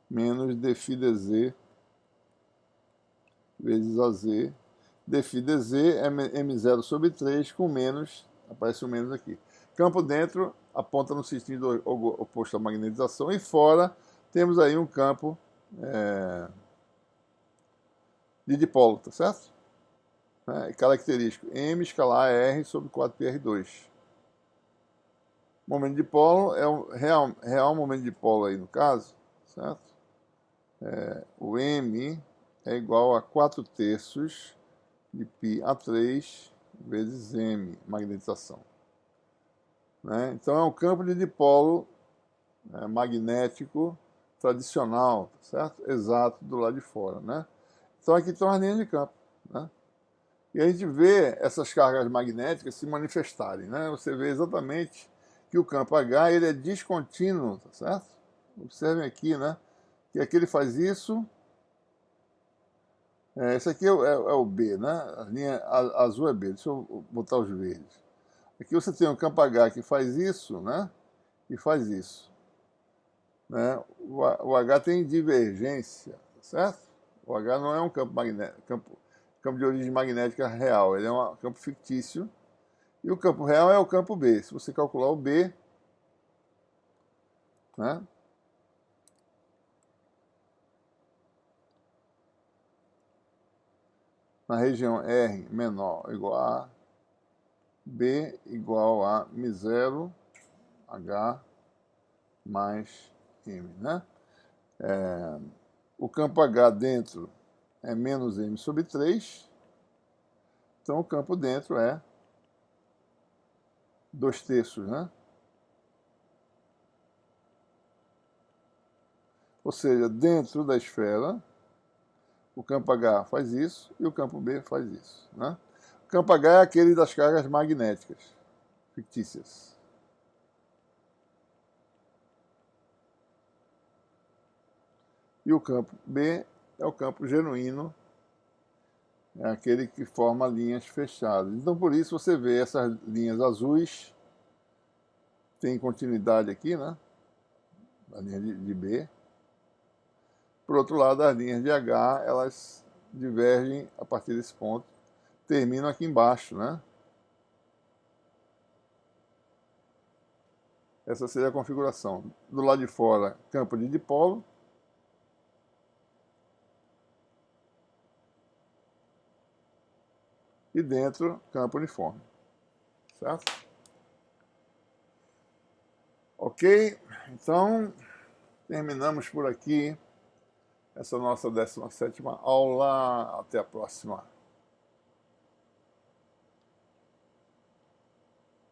[SPEAKER 1] menos dφ dz vezes AZ. Dφ dz é M0 sobre 3 com menos, aparece o menos aqui. Campo dentro aponta no sentido oposto à magnetização e fora temos aí um campo de dipolo, tá certo? Característico, M escalar R sobre 4πr2. Momento de dipolo é o real momento de dipolo aí no caso, certo? O M é igual a 4/3 de πa3 vezes M, magnetização. Né? Então é um campo de dipolo magnético tradicional, certo? Exato do lado de fora. Né? Então aqui estão as linhas de campo. Né? E a gente vê essas cargas magnéticas se manifestarem. Né? Você vê exatamente que o campo H ele é descontínuo, tá certo? Observem aqui, né? Que aqui ele faz isso. Esse aqui é o B, né? A linha azul é B. Deixa eu botar os verdes. Aqui você tem um campo H que faz isso, né? E faz isso. Né? O H tem divergência, tá certo? O H não é um campo campo de origem magnética real, ele é um campo fictício. E o campo real é o campo B. Se você calcular o B, né? Na região R menor ou igual a B igual a μ0 H mais M, né? O campo H dentro é menos M sobre 3, então o campo dentro é 2/3, né? Ou seja, dentro da esfera, o campo H faz isso e o campo B faz isso, né? O campo H é aquele das cargas magnéticas fictícias. E o campo B é o campo genuíno, é aquele que forma linhas fechadas. Então, por isso, você vê essas linhas azuis, tem continuidade aqui, né? A linha de B. Por outro lado, as linhas de H, elas divergem a partir desse ponto, terminam aqui embaixo, né? Essa seria a configuração. Do lado de fora, campo de dipolo. E dentro, campo uniforme. Certo? Ok? Então, terminamos por aqui essa nossa 17ª aula. Até a próxima.